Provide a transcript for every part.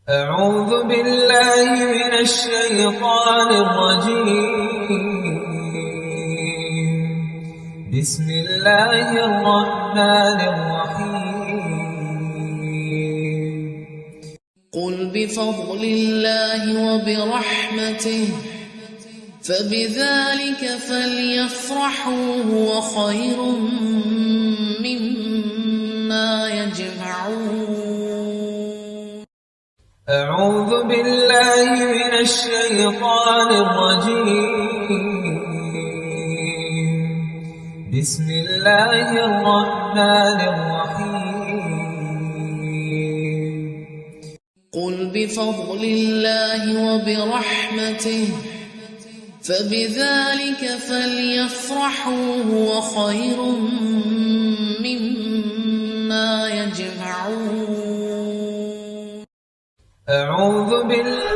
أعوذ بالله من الشيطان الرجيم. بسم الله الرحمن الرحيم. قل بفضل الله وبرحمته فبذلك فليفرحوا هو خير مما يجمعون. أعوذ بالله من الشيطان الرجيم. بسم الله الرحمن الرحيم. قل بفضل الله وبرحمته فبذلك فليفرحوا هو خير مما يجمعون. أعوذ بالله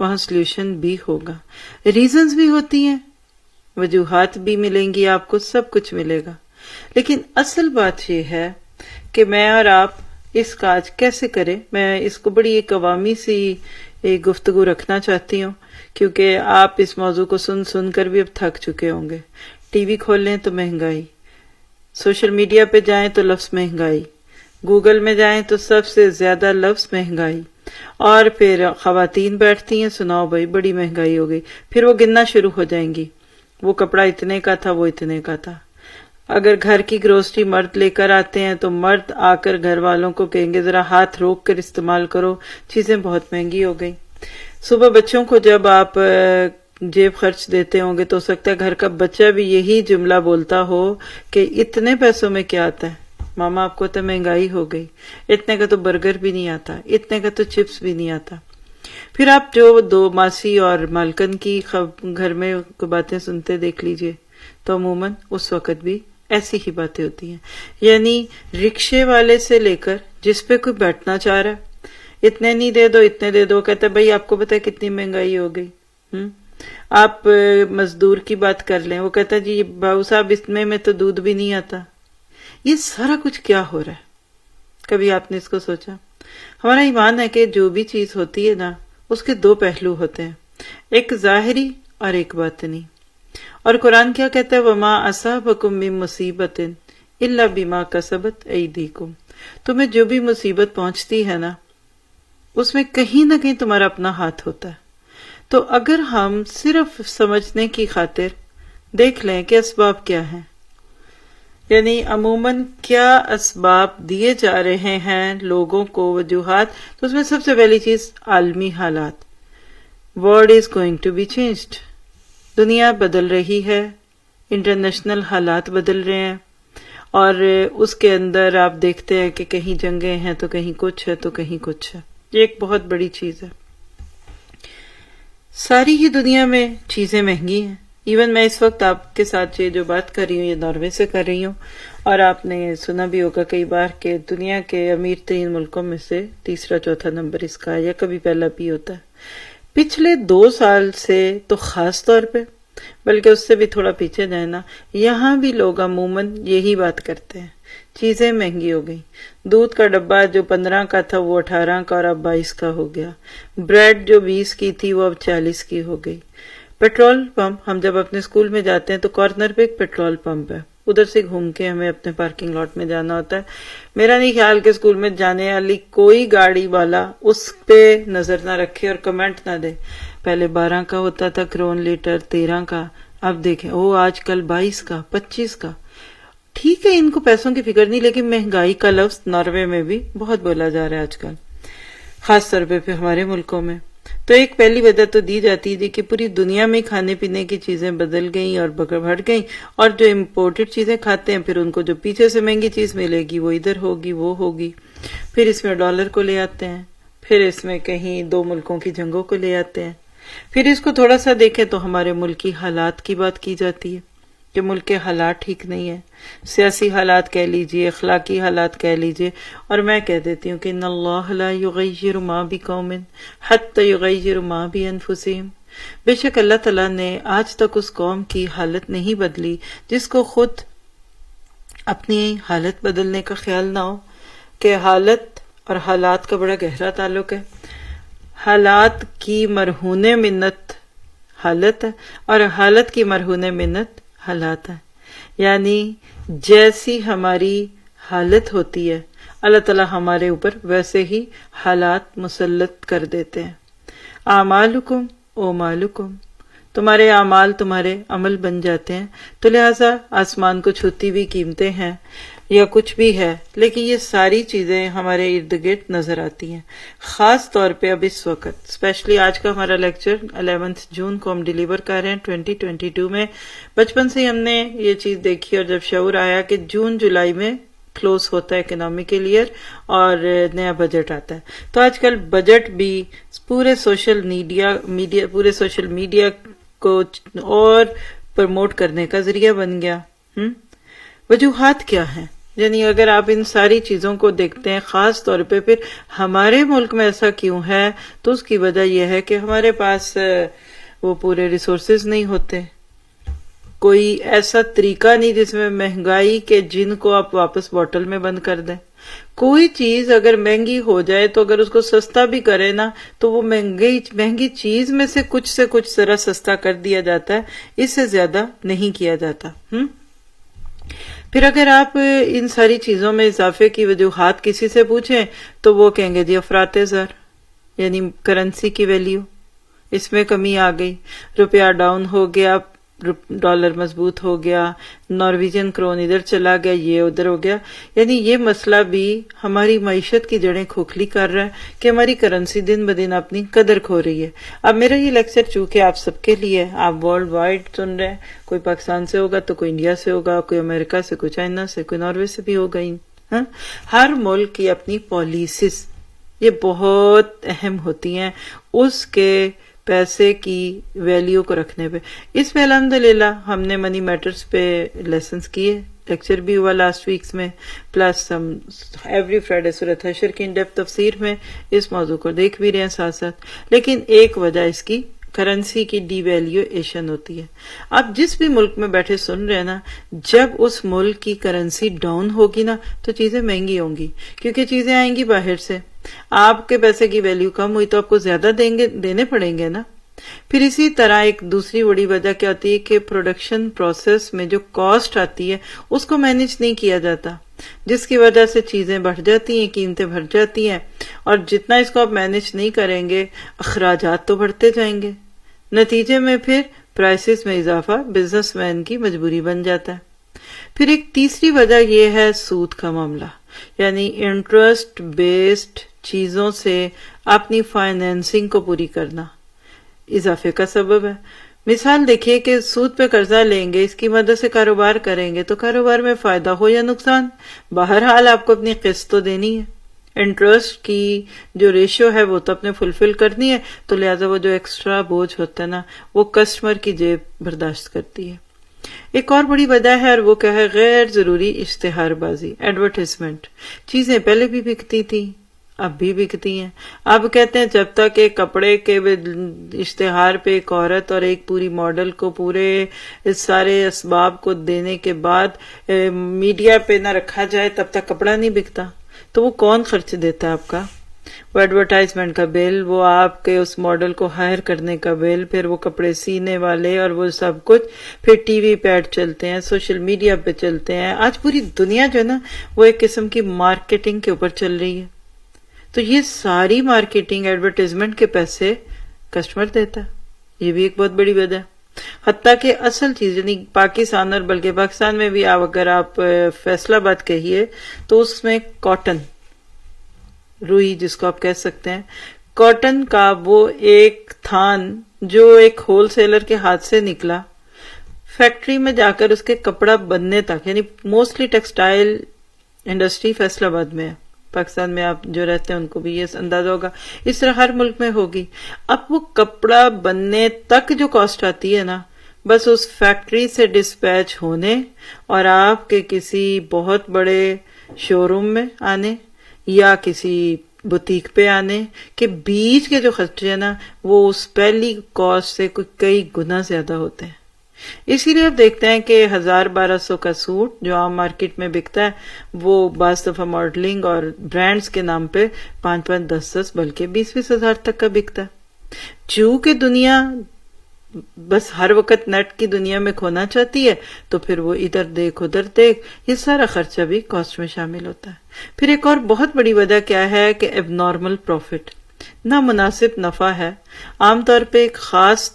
وہاں سلوشن بھی ہوگا. ریزنز بھی ہوتی ہیں, وجوہات بھی ملیں گی آپ کو, سب کچھ ملے گا. لیکن اصل بات یہ ہے کہ میں اور آپ اس کا آج کیسے کریں. میں اس کو بڑی ایک عوامی سی ایک گفتگو رکھنا چاہتی ہوں, کیونکہ آپ اس موضوع کو سن سن کر بھی اب تھک چکے ہوں گے. ٹی وی کھول لیں تو مہنگائی, سوشل میڈیا پہ جائیں تو لفظ مہنگائی, گوگل میں جائیں تو سب سے زیادہ لفظ مہنگائی, اور پھر خواتین بیٹھتی ہیں, سناؤ بھائی بڑی مہنگائی ہو گئی, پھر وہ گننا شروع ہو جائیں گی, وہ کپڑا اتنے کا تھا, وہ اتنے کا تھا. اگر گھر کی گروسری مرد لے کر آتے ہیں تو مرد آ کر گھر والوں کو کہیں گے ذرا ہاتھ روک کر استعمال کرو, چیزیں بہت مہنگی ہو گئی. صبح بچوں کو جب آپ جیب خرچ دیتے ہوں گے تو ہو سکتا ہے گھر کا بچہ بھی یہی جملہ بولتا ہو کہ اتنے پیسوں میں کیا آتا ہے ماما, آپ کو تو مہنگائی ہو گئی, اتنے کا تو برگر بھی نہیں آتا, اتنے کا تو چپس بھی نہیں آتا. پھر آپ جو دو ماسی اور مالکن کی گھر میں باتیں سنتے دیکھ لیجئے تو عموماً اس وقت بھی ایسی ہی باتیں ہوتی ہیں. یعنی رکشے والے سے لے کر جس پہ کوئی بیٹھنا چاہ رہا ہے, اتنے نہیں دے دو, اتنے دے دو, کہتا ہے بھائی آپ کو پتا ہے کتنی مہنگائی ہو گئی. آپ مزدور کی بات کر لیں, وہ کہتا ہے جی بابو صاحب میں تو دودھ بھی نہیں آتا. یہ سارا کچھ کیا ہو رہا ہے؟ کبھی آپ نے اس کو سوچا؟ ہمارا ایمان ہے کہ جو بھی چیز ہوتی ہے نا اس کے دو پہلو ہوتے ہیں, ایک ظاہری اور ایک باطنی. اور قرآن کیا کہتا ہے, وما اصابکم من مصیبت الا بما کسبت ایدیکم. تمہیں جو بھی مصیبت پہنچتی ہے نا اس میں کہیں نہ کہیں تمہارا اپنا ہاتھ ہوتا ہے. تو اگر ہم صرف سمجھنے کی خاطر دیکھ لیں کہ اسباب کیا ہیں, یعنی عموماً کیا اسباب دیے جا رہے ہیں لوگوں کو, وجوہات, تو اس میں سب سے پہلی چیز عالمی حالات. World is going to be changed, دنیا بدل رہی ہے, انٹرنیشنل حالات بدل رہے ہیں, اور اس کے اندر آپ دیکھتے ہیں کہ کہیں جنگیں ہیں تو کہیں کچھ ہے تو کہیں کچھ ہے. یہ ایک بہت بڑی چیز ہے. ساری ہی دنیا میں چیزیں مہنگی ہیں. ایون میں اس وقت آپ کے ساتھ یہ جو بات کر رہی ہوں یہ ناروے سے کر رہی ہوں, اور آپ نے سنا بھی ہوگا کئی بار کہ دنیا کے امیر ترین ملکوں میں سے تیسرا چوتھا نمبر اس کا, یا کبھی پہلا بھی ہوتا ہے. پچھلے 2 سال سے تو خاص طور پہ, بلکہ اس سے بھی تھوڑا پیچھے جائیں نا, یہاں بھی لوگ عموماً یہی بات کرتے ہیں, چیزیں مہنگی ہو گئی. دودھ کا ڈبہ جو 15 کا تھا وہ 18 کا اور اب 22 کا ہو گیا. بریڈ جو 20 کی تھی وہ اب 40 کی ہو گئی. پیٹرول پمپ, ہم جب اپنے اسکول میں جاتے ہیں تو کارنر پہ ایک پیٹرول پمپ ہے, ادھر سے گھوم کے ہمیں اپنے پارکنگ لاٹ میں جانا ہوتا ہے. میرا نہیں خیال کہ اسکول میں جانے والی کوئی گاڑی والا اس پہ نظر نہ رکھے اور کمنٹ نہ دے. پہلے 12 کا ہوتا تھا کرون لیٹر, 13 کا, اب دیکھیں آج کل 22 کا, 25 کا. ٹھیک ہے ان کو پیسوں کی فکر نہیں, لیکن مہنگائی کا لفظ ناروے میں بھی بہت بولا جا رہا ہے آج کل, خاص طور پہ ہمارے ملکوں میں. تو ایک پہلی وجہ تو دی جاتی ہے کہ پوری دنیا میں کھانے پینے کی چیزیں بدل گئیں اور بڑھ گئیں, اور جو امپورٹڈ چیزیں کھاتے ہیں پھر ان کو جو پیچھے سے مہنگی چیز ملے گی وہ ادھر ہوگی, وہ ہوگی. پھر اس میں ڈالر کو لے آتے ہیں, پھر اس میں کہیں 2 ملکوں کی جنگوں کو لے آتے ہیں. پھر اس کو تھوڑا سا دیکھیں تو ہمارے ملکی حالات کی بات کی جاتی ہے کہ ملک کے حالات ٹھیک نہیں ہیں, سیاسی حالات کہہ لیجئے, اخلاقی حالات کہہ لیجئے. اور میں کہہ دیتی ہوں کہ ان اللہ لا یغیر ما بقوم حتی یغیر ما بانفسہم. بے شک اللہ تعالیٰ نے آج تک اس قوم کی حالت نہیں بدلی جس کو خود اپنی حالت بدلنے کا خیال نہ ہو. کہ حالت اور حالات کا بڑا گہرا تعلق ہے. حالات کی مرہون منت حالت ہے, اور حالت کی مرہون منت حالات ہے. یعنی جیسی ہماری حالت ہوتی ہے اللہ تعالیٰ ہمارے اوپر ویسے ہی حالات مسلط کر دیتے ہیں. اعمالکم او مالکم, تمہارے اعمال تمہارے عمل بن جاتے ہیں. تو لہٰذا آسمان کو چھوتی ہوئی قیمتیں ہیں یا کچھ بھی ہے, لیکن یہ ساری چیزیں ہمارے ارد گرد نظر آتی ہیں. خاص طور پہ اب اس وقت اسپیشلی آج کا ہمارا لیکچر 11 جون کو ہم ڈیلیور کر رہے ہیں 2022 میں. بچپن سے ہی ہم نے یہ چیز دیکھی, اور جب شعور آیا کہ جون جولائی میں کلوز ہوتا ہے اکنامیکل ایئر اور نیا بجٹ آتا ہے, تو آج کل بجٹ بھی پورے سوشل میڈیا کو اور پروموٹ کرنے کا ذریعہ بن گیا. وجوہات کیا ہیں؟ یعنی اگر آپ ان ساری چیزوں کو دیکھتے ہیں، خاص طور پہ پھر ہمارے ملک میں ایسا کیوں ہے، تو اس کی وجہ یہ ہے کہ ہمارے پاس وہ پورے ریسورسز نہیں ہوتے، کوئی ایسا طریقہ نہیں جس میں مہنگائی کے جن کو آپ واپس بوٹل میں بند کر دیں. کوئی چیز اگر مہنگی ہو جائے تو اگر اس کو سستا بھی کرے نا تو وہ مہنگی چیز میں سے کچھ ذرا سستا کر دیا جاتا ہے، اس سے زیادہ نہیں کیا جاتا. پھر اگر آپ ان ساری چیزوں میں اضافے کی وجوہات کسی سے پوچھیں تو وہ کہیں گے جی افراط زر، یعنی کرنسی کی ویلیو، اس میں کمی آ گئی، روپیہ ڈاؤن ہو گیا، ڈالر مضبوط ہو گیا، نارویجن کرون ادھر چلا گیا، یہ ادھر ہو گیا. یعنی یہ مسئلہ بھی ہماری معیشت کی جڑیں کھوکھلی کر رہا ہے کہ ہماری کرنسی دن بدن اپنی قدر کھو رہی ہے. اب میرا یہ لیکچر چونکہ آپ سب کے لیے، آپ ورلڈ وائڈ سن رہے ہیں، کوئی پاکستان سے ہوگا تو کوئی انڈیا سے ہوگا، کوئی امریکہ سے، کوئی چائنا سے، کوئی ناروے سے بھی ہوگا. ہر ملک کی اپنی پالیسیز یہ بہت اہم ہوتی ہیں اس کے پیسے کی ویلیو کو رکھنے پہ. اس میں الحمدللہ ہم نے منی میٹرز پہ لیسنز کیے، لیکچر بھی ہوا لاسٹ ویکس میں، پلس ہم ایوری فرائیڈے سورۃ حشر کی ان ڈیپتھ تفسیر میں اس موضوع کو دیکھ بھی رہے ہیں ساتھ ساتھ. لیکن ایک وجہ اس کی کرنسی کی ڈی ویلیویشن ہوتی ہے. آپ جس بھی ملک میں بیٹھے سن رہے ہیں نا، جب اس ملک کی کرنسی ڈاؤن ہوگی نا تو چیزیں مہنگی ہوں گی، کیونکہ چیزیں آئیں گی باہر سے. آپ کے پیسے کی ویلیو کم ہوئی تو آپ کو زیادہ دینے پڑیں گے نا. پھر اسی طرح ایک دوسری بڑی وجہ کیا ہوتی ہے کہ پروڈکشن پروسیس میں جو کاسٹ آتی ہے اس کو مینیج نہیں کیا جاتا، جس کی وجہ سے چیزیں بڑھ جاتی ہیں، قیمتیں بڑھ جاتی ہیں، اور جتنا اس کو آپ مینیج نہیں کریں گے اخراجات تو بڑھتے جائیں گے. نتیجے میں پھر پرائسز میں اضافہ بزنس مین کی مجبوری بن جاتا ہے. پھر ایک تیسری وجہ یہ ہے سود کا معاملہ، یعنی انٹرسٹ بیسڈ چیزوں سے اپنی فائنینسنگ کو پوری کرنا اضافے کا سبب ہے. مثال دیکھیے کہ سود پہ قرضہ لیں گے، اس کی مدد سے کاروبار کریں گے تو کاروبار میں فائدہ ہو یا نقصان، بہرحال آپ کو اپنی قسط تو دینی ہے. انٹرسٹ کی جو ریشو ہے وہ تو اپنے فلفل کرنی ہے، تو لہٰذا وہ جو ایکسٹرا بوجھ ہوتا ہے نا وہ کسٹمر کی جیب برداشت کرتی ہے. ایک اور بڑی وجہ ہے اور وہ کیا ہے، غیر ضروری اشتہار بازی، ایڈورٹائزمنٹ. چیزیں پہلے بھی بکتی تھی، اب بھی بکتی ہیں. اب کہتے ہیں جب تک ایک کپڑے کے اشتہار پہ ایک عورت اور ایک پوری ماڈل کو پورے سارے اسباب کو دینے کے بعد میڈیا پہ نہ رکھا جائے تب تک کپڑا نہیں بکتا. تو وہ کون خرچ دیتا ہے آپ کا؟ وہ ایڈورٹائزمنٹ کا بل، وہ آپ کے اس ماڈل کو ہائر کرنے کا بل، پھر وہ کپڑے سینے والے اور وہ سب کچھ، پھر ٹی وی پہ ایڈ چلتے ہیں، سوشل میڈیا پہ چلتے ہیں. آج پوری دنیا جو ہے نا وہ ایک قسم کی مارکیٹنگ کے اوپر چل رہی ہے. تو یہ ساری مارکیٹنگ ایڈورٹائزمنٹ کے پیسے کسٹمر دیتا ہے، یہ بھی ایک بہت بڑی وجہ ہے. حتیٰ کہ اصل چیز یعنی پاکستان اور بلکہ پاکستان میں بھی اگر آپ فیصل آباد کہیے تو اس میں کاٹن، روئی جس کو آپ کہہ سکتے ہیں، کاٹن کا وہ ایک تھان جو ایک ہول سیلر کے ہاتھ سے نکلا فیکٹری میں جا کر اس کے کپڑا بننے تک، یعنی موسٹلی ٹیکسٹائل انڈسٹری فیصل آباد میں ہے. پاکستان میں آپ جو رہتے ہیں ان کو بھی یہ اندازہ ہوگا، اس طرح ہر ملک میں ہوگی. اب وہ کپڑا بننے تک جو کاسٹ آتی ہے نا، بس اس فیکٹری سے ڈسپیچ ہونے اور آپ کے کسی بہت بڑے شو روم میں آنے یا کسی بوتیک پہ آنے کے بیچ کے جو خرچے ہیں نا وہ اس پہلی کاسٹ سے کئی گنا زیادہ ہوتے ہیں. اسی لیے آپ دیکھتے ہیں کہ 1200 کا سوٹ جو عام مارکیٹ میں بکتا ہے وہ بعض دفعہ ماڈلنگ اور برانڈز کے نام پہ 5-5 10 بلکہ 20-20 ہزار تک کا بکتا ہے. چونکہ دنیا بس ہر وقت نیٹ کی دنیا میں کھونا چاہتی ہے تو پھر وہ ادھر دیکھ ادھر دیکھ، یہ سارا خرچہ بھی کاسٹ میں شامل ہوتا ہے. پھر ایک اور بہت بڑی وجہ کیا ہے کہ اب نارمل پروفٹ، نامناسب نفع ہے. عام طور پہ ایک خاص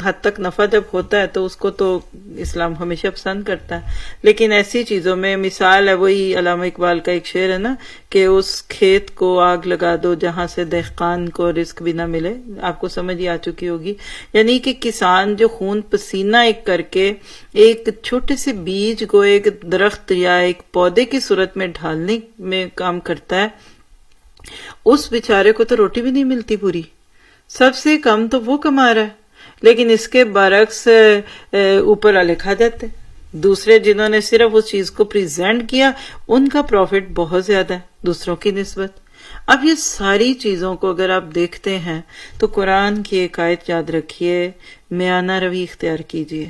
حد تک نفع جب ہوتا ہے تو اس کو تو اسلام ہمیشہ پسند کرتا ہے، لیکن ایسی چیزوں میں مثال ہے وہی علامہ اقبال کا ایک شعر ہے نا کہ اس کھیت کو آگ لگا دو جہاں سے دہقان کو رزق بھی نہ ملے. آپ کو سمجھ ہی آ چکی ہوگی، یعنی کہ کسان جو خون پسینہ ایک کر کے ایک چھوٹے سے بیج کو ایک درخت یا ایک پودے کی صورت میں ڈھالنے میں کام کرتا ہے، اس بیچارے کو تو روٹی بھی نہیں ملتی پوری. سب سے کم تو وہ کما رہا ہے، لیکن اس کے برعکس اوپر والے کھا جاتے. دوسرے جنہوں نے صرف اس چیز کو پریزنٹ کیا ان کا پروفٹ بہت زیادہ ہے دوسروں کی نسبت. اب یہ ساری چیزوں کو اگر آپ دیکھتے ہیں تو قرآن کی ایک آیت یاد رکھیے, میانہ روی اختیار کیجیے.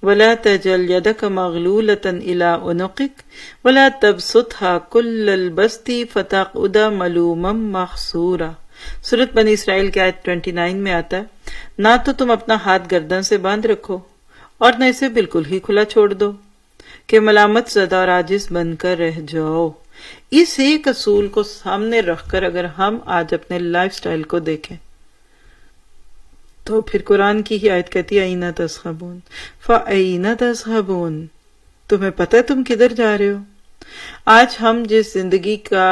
وَلَا تَجْعَلْ يَدَكَ مَغْلُولَةً إِلَىٰ عُنُقِكَ وَلَا تَبْسُطْهَا كُلَّ الْبَسْطِ فَتَقْعُدَ مَلُومًا مَحْسُورًا. سورۃ بنی اسرائیل کی آیت 29 میں آتا ہے, نہ تو تم اپنا ہاتھ گردن سے باندھ رکھو اور نہ اسے بالکل ہی کھلا چھوڑ دو کہ ملامت زدہ اور عاجز بن کر رہ جاؤ. اس ایک اصول کو سامنے رکھ کر اگر ہم آج اپنے لائف سٹائل کو دیکھیں تو پھر قرآن کی ہی آیت کہتی ہے اَیْنَ تَذْهَبُونَ فَأَیْنَ تَذْهَبُونَ, تمہیں پتہ ہے تم کدھر جا رہے ہو. آج ہم جس زندگی کا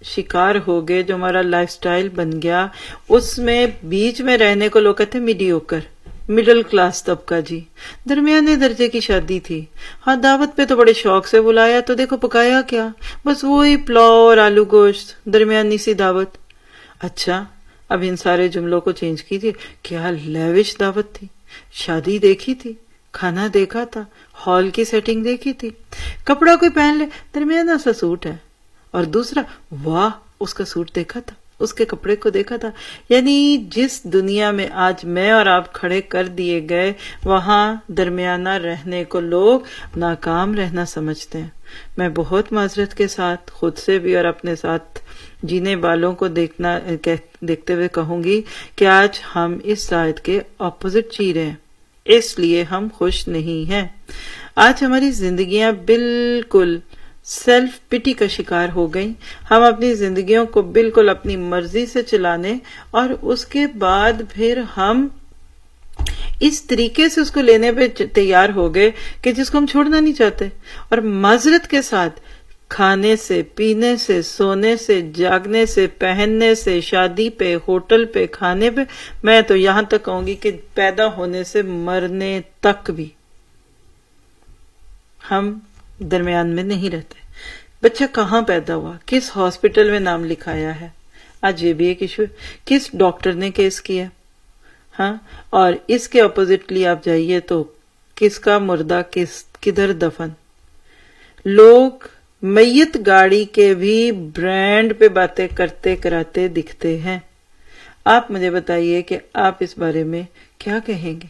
شکار ہو گئے, جو ہمارا لائف سٹائل بن گیا, اس میں بیچ میں رہنے کو لوگ کہتے ہیں میڈیوکر, مڈل کلاس طبقہ. جی درمیانے درجے کی شادی تھی, ہاں دعوت پہ تو بڑے شوق سے بلایا, تو دیکھو پکایا کیا, بس وہی پلاؤ اور آلو گوشت, درمیانی سی دعوت. اچھا اب ان سارے جملوں کو چینج کیجیے, کیا لیوش دعوت تھی, شادی دیکھی تھی, کھانا دیکھا تھا, ہال کی سیٹنگ دیکھی تھی, کپڑا کوئی پہن لے درمیانہ سا سوٹ ہے, اور دوسرا واہ اس کا سوٹ دیکھا تھا, اس کے کپڑے کو دیکھا تھا. یعنی جس دنیا میں آج میں اور آپ کھڑے کر دیے گئے, وہاں درمیانہ رہنے کو لوگ ناکام رہنا سمجھتے ہیں. میں بہت معذرت کے ساتھ خود سے بھی اور اپنے ساتھ جینے والوں کو دیکھتے ہوئے کہوں گی کہ آج ہم اس آیت کے اپوزٹ جی رہے ہیں, اس لیے ہم خوش نہیں ہیں. آج ہماری زندگیاں بالکل سیلف پٹی کا شکار ہو گئیں. ہم اپنی زندگیوں کو بالکل اپنی مرضی سے چلانے اور اس کے بعد پھر ہم اس طریقے سے اس کو لینے پہ تیار ہو گئے کہ جس کو ہم چھوڑنا نہیں چاہتے, اور معذرت کے ساتھ کھانے سے, پینے سے, سونے سے, جاگنے سے, پہننے سے, شادی پہ, ہوٹل پہ, کھانے پہ, میں تو یہاں تک کہوں گی کہ پیدا ہونے سے مرنے تک بھی ہم درمیان میں نہیں رہتے. بچہ کہاں پیدا ہوا, کس ہاسپٹل میں نام لکھایا ہے, آج یہ بھی ایک ایشو ہے, کس ڈاکٹر نے کیس کیا, ہاں, اور اس کے اپوزٹلی آپ جائیے تو کس کا مردہ کدھر دفن. لوگ میت گاڑی کے بھی برانڈ پہ باتیں کرتے کراتے دکھتے ہیں. آپ مجھے بتائیے کہ آپ اس بارے میں کیا کہیں گے.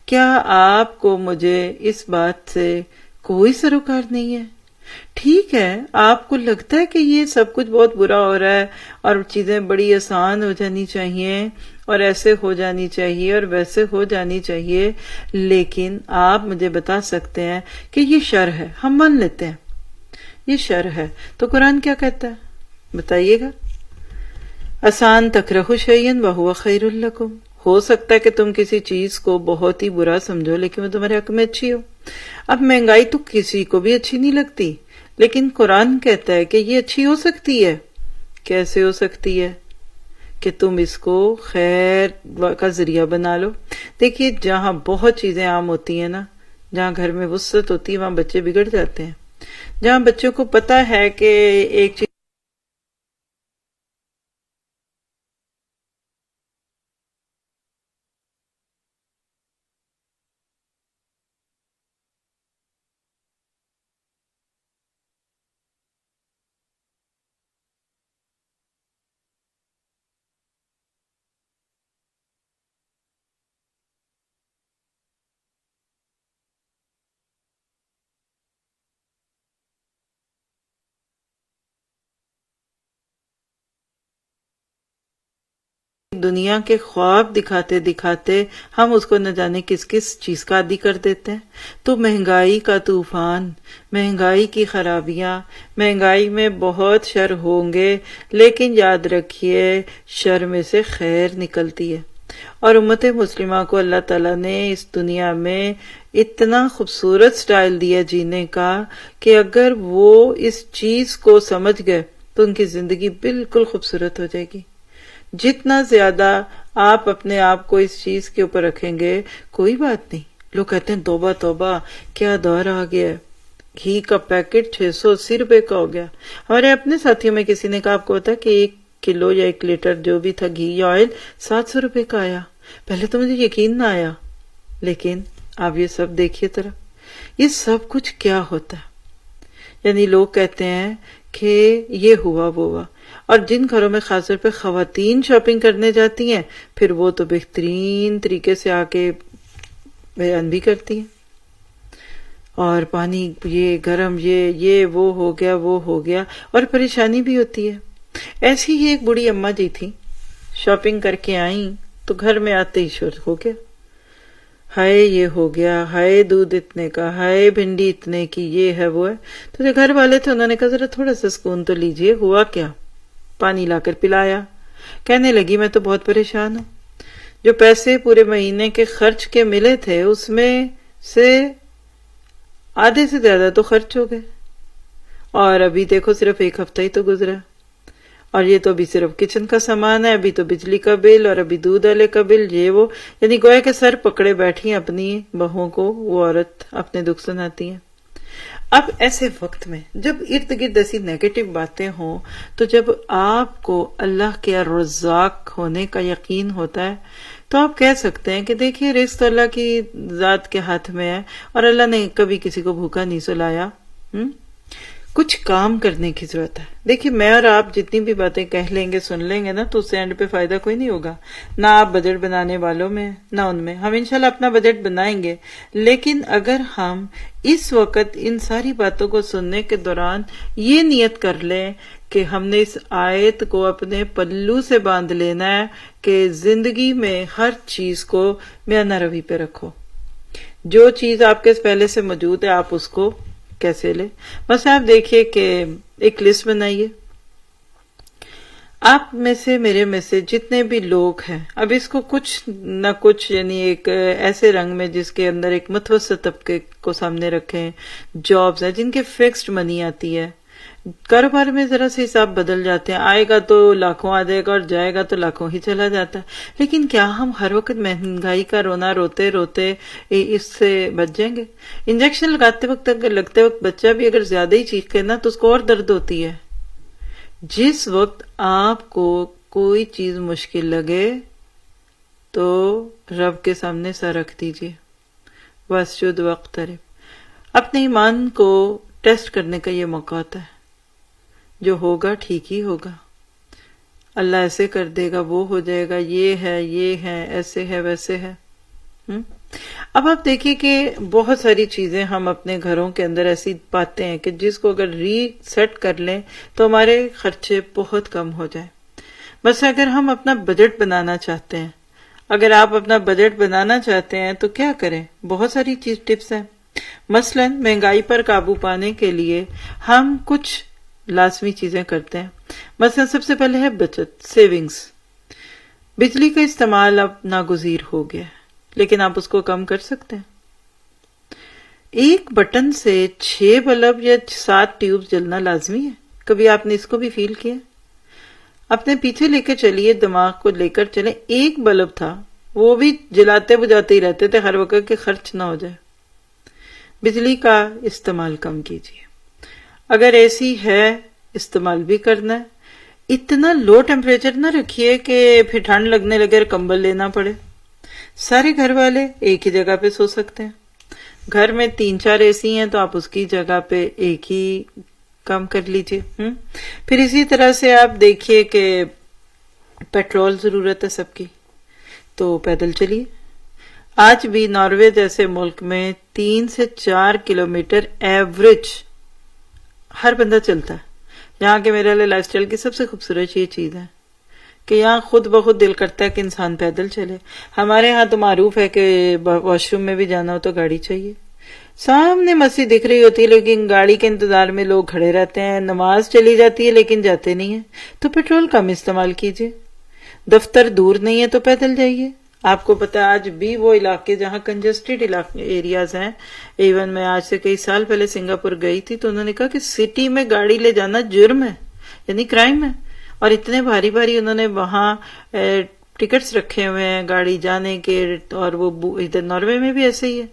کیا آپ کو مجھے اس بات سے کوئی سروکار نہیں ہے؟ ٹھیک ہے, آپ کو لگتا ہے کہ یہ سب کچھ بہت برا ہو رہا ہے اور چیزیں بڑی آسان ہو جانی چاہیے اور ایسے ہو جانی چاہیے اور ویسے ہو جانی چاہیے, لیکن آپ مجھے بتا سکتے ہیں کہ یہ شر ہے. ہم مان لیتے ہیں یہ شر ہے, تو قرآن کیا کہتا ہے بتائیے گا. آسان تکرہوا شیئا وہو خیر لکم, ہو سکتا ہے کہ تم کسی چیز کو بہت ہی برا سمجھو لیکن وہ تمہارے حق میں اچھی ہو. اب مہنگائی تو کسی کو بھی اچھی نہیں لگتی, لیکن قرآن کہتا ہے کہ یہ اچھی ہو سکتی ہے. کیسے ہو سکتی ہے؟ کہ تم اس کو خیر کا ذریعہ بنا لو. دیکھیے جہاں بہت چیزیں عام ہوتی ہیں نا, جہاں گھر میں وسعت ہوتی ہے وہاں بچے بگڑ جاتے ہیں. جہاں بچوں کو پتا ہے کہ ایک چیز دنیا کے خواب دکھاتے دکھاتے ہم اس کو نہ جانے کس کس چیز کا عادی کر دیتے ہیں. تو مہنگائی کا طوفان, مہنگائی کی خرابیاں, مہنگائی میں بہت شر ہوں گے, لیکن یاد رکھیے شر میں سے خیر نکلتی ہے. اور امت مسلمہ کو اللہ تعالیٰ نے اس دنیا میں اتنا خوبصورت سٹائل دیا جینے کا کہ اگر وہ اس چیز کو سمجھ گئے تو ان کی زندگی بالکل خوبصورت ہو جائے گی. جتنا زیادہ آپ اپنے آپ کو اس چیز کے اوپر رکھیں گے کوئی بات نہیں. لوگ کہتے ہیں توبہ توبہ کیا دور آ گیا ہے, گھی کا پیکٹ 680 روپے کا ہو گیا. ہمارے اپنے ساتھیوں میں کسی نے کہا آپ کو پتا کہ 1 کلو یا 1 لیٹر جو بھی تھا گھی یا آئل 700 روپے کا آیا. پہلے تو مجھے یقین نہ آیا, لیکن آپ یہ سب دیکھیے طرح یہ سب کچھ کیا ہوتا ہے؟ یعنی لوگ کہتے ہیں کہ یہ ہوا وہ ہوا، اور جن گھروں میں خاص طور پہ خواتین شاپنگ کرنے جاتی ہیں پھر وہ تو بہترین طریقے سے آ کے بیان بھی کرتی ہیں، اور پانی یہ گرم، یہ وہ ہو گیا وہ ہو گیا، اور پریشانی بھی ہوتی ہے۔ ایسی ہی ایک بوڑھی اماں جی تھی، شاپنگ کر کے آئیں تو گھر میں آتے ہی شور ہو گیا، ہائے یہ ہو گیا، ہائے دودھ اتنے کا، ہائے بھنڈی اتنے کی، یہ ہے وہ ہے۔ تو جو گھر والے تھے انہوں نے کہا ذرا تھوڑا سا سکون تو لیجئے، ہوا کیا؟ پانی لا کر پلایا۔ کہنے لگی میں تو بہت پریشان ہوں، جو پیسے پورے مہینے کے خرچ کے ملے تھے اس میں سے آدھے سے زیادہ تو خرچ ہو گئے، اور ابھی دیکھو صرف ایک ہفتہ ہی تو گزرا، اور یہ تو ابھی صرف کچن کا سامان ہے، ابھی تو بجلی کا بل، اور ابھی دودھ والے کا بل، یہ وہ، یعنی گویا کہ سر پکڑے بیٹھی اپنی بہووں کو وہ عورت اپنے دکھ سناتی ہیں۔ اب ایسے وقت میں جب ارد گرد ایسی نیگیٹو باتیں ہوں، تو جب آپ کو اللہ کے رزاق ہونے کا یقین ہوتا ہے تو آپ کہہ سکتے ہیں کہ دیکھیے رزق اللہ کی ذات کے ہاتھ میں ہے، اور اللہ نے کبھی کسی کو بھوکا نہیں سلایا۔ کچھ کام کرنے کی ضرورت ہے۔ دیکھیے میں اور آپ جتنی بھی باتیں کہہ لیں گے سن لیں گے نا تو اس سے اینڈ پہ فائدہ کوئی نہیں ہوگا، نہ آپ بجٹ بنانے والوں میں نہ ان میں۔ ہم انشاءاللہ اپنا بجٹ بنائیں گے، لیکن اگر ہم اس وقت ان ساری باتوں کو سننے کے دوران یہ نیت کر لیں کہ ہم نے اس آیت کو اپنے پلو سے باندھ لینا ہے کہ زندگی میں ہر چیز کو میانہ روی پہ رکھو، جو چیز آپ کے پہلے سے موجود ہے آپ اس کو کیسے لے۔ بس آپ دیکھیے کہ ایک لسٹ بنائیے، آپ میں سے میرے میں سے جتنے بھی لوگ ہیں، اب اس کو کچھ نہ کچھ یعنی ایک ایسے رنگ میں جس کے اندر ایک متوسط طبقے کو سامنے رکھیں، جابز ہیں جن کے فکسڈ منی آتی ہے، کاروبار میں ذرا سے حساب بدل جاتے ہیں، آئے گا تو لاکھوں آ جائے گا اور جائے گا تو لاکھوں ہی چلا جاتا ہے، لیکن کیا ہم ہر وقت مہنگائی کا رونا روتے روتے اس سے بچ جائیں گے؟ انجیکشن لگاتے وقت اگر لگتے وقت بچہ بھی اگر زیادہ ہی چیخے نا تو اس کو اور درد ہوتی ہے۔ جس وقت آپ کو کوئی چیز مشکل لگے تو رب کے سامنے سر رکھ دیجیے، واسجد واقترب۔ اپنے ایمان کو ٹیسٹ کرنے کا یہ موقع ہوتا ہے، جو ہوگا ٹھیک ہی ہوگا، اللہ ایسے کر دے گا، وہ ہو جائے گا، یہ ہے ایسے ہے ویسے ہے۔ اب آپ دیکھیے کہ بہت ساری چیزیں ہم اپنے گھروں کے اندر ایسی پاتے ہیں کہ جس کو اگر ری سیٹ کر لیں تو ہمارے خرچے بہت کم ہو جائیں۔ بس اگر ہم اپنا بجٹ بنانا چاہتے ہیں، اگر آپ اپنا بجٹ بنانا چاہتے ہیں تو کیا کریں؟ بہت ساری ٹپس ہیں۔ مثلا مہنگائی پر قابو پانے کے لیے ہم کچھ لازمی چیزیں کرتے ہیں۔ مثلا سب سے پہلے ہے بچت، سیونگز۔ بجلی کا استعمال اب ناگزیر ہو گیا ہے، لیکن آپ اس کو کم کر سکتے ہیں۔ ایک بٹن سے 6 بلب یا 7 ٹیوب جلنا لازمی ہے، کبھی آپ نے اس کو بھی فیل کیا؟ اپنے پیچھے لے کے چلیے، دماغ کو لے کر چلیں، ایک بلب تھا وہ بھی جلاتے بجاتے ہی رہتے تھے ہر وقت کہ خرچ نہ ہو جائے۔ بجلی کا استعمال کم کیجیے، اگر اے سی ہے استعمال بھی کرنا ہے، اتنا لو ٹیمپریچر نہ رکھیے کہ پھر ٹھنڈ لگنے لگے اور کمبل لینا پڑے۔ سارے گھر والے ایک ہی جگہ پہ سو سکتے ہیں، گھر میں 3-4 اے سی ہیں تو آپ اس کی جگہ پہ ایک ہی کام کر لیجئے۔ پھر اسی طرح سے آپ دیکھیے کہ پیٹرول ضرورت ہے سب کی، تو پیدل چلیے۔ آج بھی ناروے جیسے ملک میں 3 سے 4 کلومیٹر ایوریج ہر بندہ چلتا ہے۔ یہاں کے میرے لیے لائف سٹائل کی سب سے خوبصورت یہ چیز ہے کہ یہاں خود بخود دل کرتا ہے کہ انسان پیدل چلے۔ ہمارے ہاں تو معروف ہے کہ واش روم میں بھی جانا ہو تو گاڑی چاہیے، سامنے مسجد دکھ رہی ہوتی ہے لیکن گاڑی کے انتظار میں لوگ کھڑے رہتے ہیں، نماز چلی جاتی ہے لیکن جاتے نہیں ہیں۔ تو پیٹرول کم استعمال کیجیے، دفتر دور نہیں ہے تو پیدل جائیے۔ آپ کو پتا آج بھی وہ علاقے جہاں کنجسٹڈ ایریاز ہیں، ایون میں آج سے کئی سال پہلے سنگاپور گئی تھی تو انہوں نے کہا کہ سٹی میں گاڑی لے جانا جرم ہے، یعنی کرائم ہے، اور اتنے بھاری بھاری انہوں نے وہاں ٹکٹس رکھے ہوئے ہیں گاڑی جانے کے، اور وہ ادھر ناروے میں بھی ایسے ہی ہے،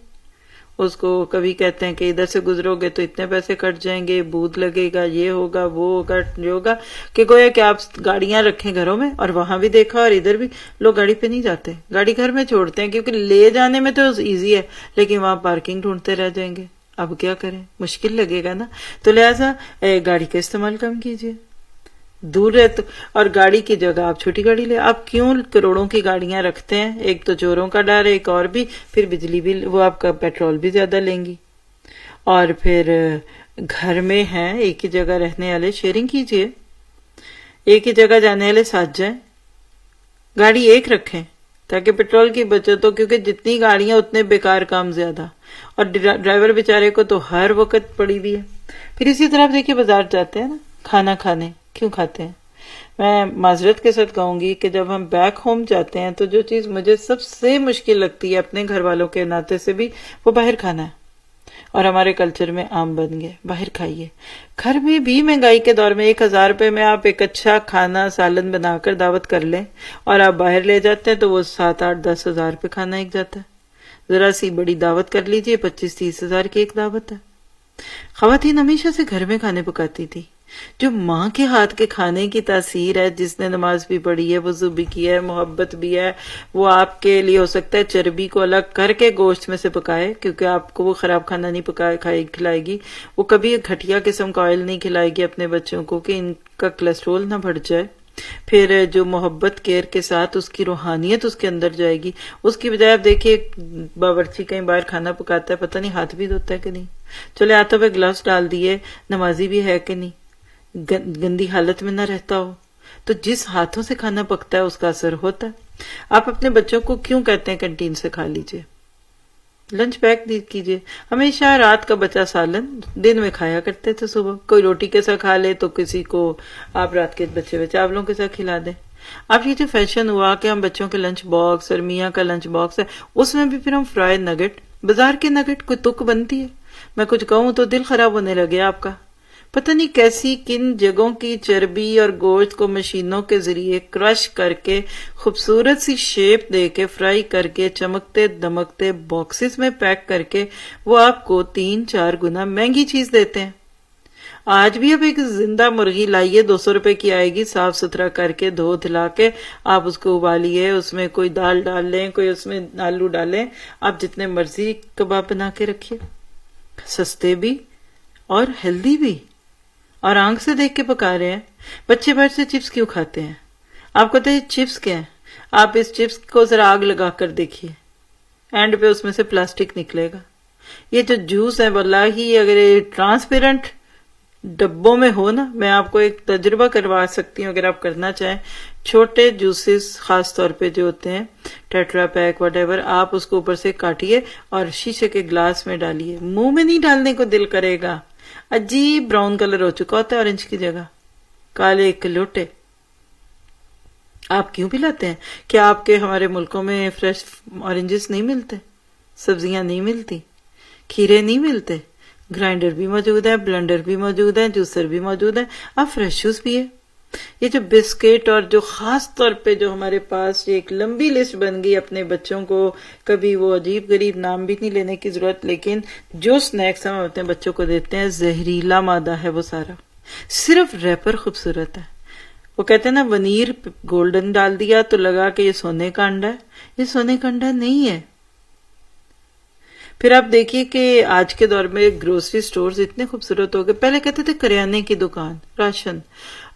اس کو کبھی کہتے ہیں کہ ادھر سے گزرو گے تو اتنے پیسے کٹ جائیں گے، بوت لگے گا، یہ ہوگا وہ ہوگا یہ ہوگا، کہ گویا کہ آپ گاڑیاں رکھیں گھروں میں۔ اور وہاں بھی دیکھا اور ادھر بھی لوگ گاڑی پہ نہیں جاتے، گاڑی گھر میں چھوڑتے ہیں کیونکہ لے جانے میں تو ایزی ہے لیکن وہاں پارکنگ ڈھونڈتے رہ جائیں گے۔ اب کیا کریں، مشکل لگے گا نا، تو لہٰذا گاڑی کا استعمال کم کیجیے، دور ہے تو، اور گاڑی کی جگہ آپ چھوٹی گاڑی لے. آپ کیوں کروڑوں کی گاڑیاں رکھتے ہیں؟ ایک تو چوروں کا ڈر ہے، ایک اور بھی پھر بجلی بھی، وہ آپ کا پیٹرول بھی زیادہ لیں گی. اور پھر گھر میں ہیں ایک ہی جگہ رہنے والے، شیئرنگ کیجیے، ایک ہی جگہ جانے والے ساتھ جائیں، گاڑی ایک رکھیں تاکہ پیٹرول کی بچت ہو، کیونکہ جتنی گاڑیاں اتنے بیکار کام زیادہ، اور ڈرائیور بیچارے کو تو ہر وقت پڑی ہوئی ہے. پھر اسی طرح آپ دیکھیے بازار جاتے ہیں نا کھانا کھانے، کیوں کھاتے ہیں؟ میں معذرت کے ساتھ کہوں گی کہ جب ہم بیک ہوم جاتے ہیں تو جو چیز مجھے سب سے مشکل لگتی ہے اپنے گھر والوں کے ناطے سے بھی، وہ باہر کھانا ہے. اور ہمارے کلچر میں عام بن گئے باہر کھائیے. گھر میں بھی مہنگائی کے دور میں 1000 روپے میں آپ ایک اچھا کھانا سالن بنا کر دعوت کر لیں، اور آپ باہر لے جاتے ہیں تو وہ 7, 8, 10 ہزار روپے کھانا ایک جاتا ہے. ذرا سی بڑی دعوت کر لیجئے، 25, 30 ہزار کی ایک دعوت ہے. خواتین ہمیشہ سے گھر میں کھانے پکاتی تھی. جو ماں کے ہاتھ کے کھانے کی تاثیر ہے، جس نے نماز بھی پڑھی ہے، وضو بھی کیا ہے، محبت بھی ہے، وہ آپ کے لیے ہو سکتا ہے چربی کو الگ کر کے گوشت میں سے پکائے، کیونکہ آپ کو وہ خراب کھانا نہیں کھلائے گی. وہ کبھی گھٹیا قسم کا آئل نہیں کھلائے گی اپنے بچوں کو کہ ان کا کولیسٹرول نہ بڑھ جائے. پھر جو محبت کیئر کے ساتھ اس کی روحانیت اس کے اندر جائے گی. اس کی بجائے آپ دیکھیے باورچی کئی بار کھانا پکاتا ہے، پتہ نہیں ہاتھ بھی دھوتا ہے کہ نہیں، چلے ہاتھوں پہ گلوز ڈال دیے، نمازی بھی ہے کہ نہیں، گندی حالت میں نہ رہتا ہو. تو جس ہاتھوں سے کھانا پکتا ہے اس کا اثر ہوتا ہے. آپ اپنے بچوں کو کیوں کہتے ہیں کینٹین سے کھا لیجئے؟ لنچ پیک کیجئے. ہمیشہ رات کا بچا سالن دن میں کھایا کرتے تھے، صبح کوئی روٹی کے ساتھ کھا لے تو کسی کو آپ رات کے بچے ہوئے چاولوں کے ساتھ کھلا دیں. اب یہ جو فیشن ہوا کہ ہم بچوں کے لنچ باکس اور میاں کا لنچ باکس ہے، اس میں بھی پھر ہم فرائیڈ نگٹ، بازار کے نگٹ کوئی تک بنتی ہے. میں کچھ کہوں تو دل خراب ہونے لگے آپ کا. پتہ نہیں کیسی کن جگہوں کی چربی اور گوشت کو مشینوں کے ذریعے کرش کر کے خوبصورت سی شیپ دے کے فرائی کر کے چمکتے دمکتے باکسز میں پیک کر کے وہ آپ کو 3-4 گنا مہنگی چیز دیتے ہیں. آج بھی اب ایک زندہ مرغی لائیے، 200 روپے کی آئے گی، صاف ستھرا کر کے دھو دھلا کے آپ اس کو ابالیے، اس میں کوئی دال ڈال لیں، کوئی اس میں آلو ڈالیں، آپ جتنے مرضی کباب بنا کے رکھیے، سستے بھی اور ہیلدی بھی، اور آنکھ سے دیکھ کے پکا رہے ہیں. بچے باہر سے چپس کیوں کھاتے ہیں؟ آپ کو یہ چپس کیا ہے؟ آپ اس چپس کو ذرا آگ لگا کر دیکھیے، اینڈ پہ اس میں سے پلاسٹک نکلے گا. یہ جو جوس ہے واللہ اگر یہ ٹرانسپیرنٹ ڈبوں میں ہو نا، میں آپ کو ایک تجربہ کروا سکتی ہوں اگر آپ کرنا چاہیں. چھوٹے جوسز خاص طور پہ جو ہوتے ہیں ٹیٹرا پیک وٹ ایور، آپ اس کو اوپر سے کاٹیے اور شیشے کے گلاس میں ڈالیے. منہ میں نہیں ڈالنے کو دل کرے گا، عجیب براؤن کلر ہو چکا ہوتا ہے اورنج کی جگہ، کالے کلوٹے. آپ کیوں پلاتے ہیں؟ کیا آپ کے ہمارے ملکوں میں فریش اورنجز نہیں ملتے؟ سبزیاں نہیں ملتی؟ کھیرے نہیں ملتے؟ گرائنڈر بھی موجود ہے، بلینڈر بھی موجود ہے، جوسر بھی موجود ہے. آپ فریش جوس پیے. یہ جو بسکٹ اور جو خاص طور پہ جو ہمارے پاس یہ ایک لمبی لسٹ بن گئی اپنے بچوں کو، کبھی وہ عجیب غریب نام بھی نہیں لینے کی ضرورت، لیکن جو سنیکس ہم اپنے بچوں کو دیتے ہیں زہریلا مادہ ہے وہ سارا. صرف ریپر خوبصورت ہے. وہ کہتے ہیں نا ونیر گولڈن ڈال دیا تو لگا کہ یہ سونے کا انڈا ہے. یہ سونے کا انڈا نہیں ہے. پھر آپ دیکھیے کہ آج کے دور میں گروسری سٹورز اتنے خوبصورت ہو گئے. پہلے کہتے تھے کریانے کی دکان، راشن،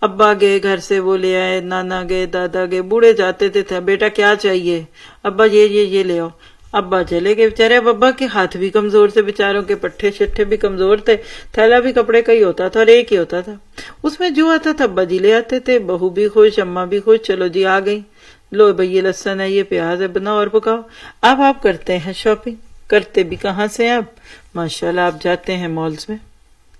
ابا گئے گھر سے وہ لے آئے، نانا گئے، دادا گئے، بوڑھے جاتے تھے بیٹا کیا چاہیے، ابا یہ لے آؤ. ابا چلے گئے بیچارے. اب ابا کے ہاتھ بھی کمزور تھے بیچاروں کے، پٹھے شٹھے بھی کمزور تھے، تھیلا بھی کپڑے کا ہی ہوتا تھا اور ایک ہی ہوتا تھا، اس میں جو آتا تھا ابا جی لے آتے تھے. بہو بھی خوش، اماں بھی خوش، چلو جی آ گئی، لو بھئی یہ لہسن ہے، یہ پیاز ہے، بناؤ اور پکاؤ. اب آپ کرتے ہیں شاپنگ، کرتے بھی کہاں سے آپ؟ ماشاءاللہ آپ جاتے ہیں مالز میں،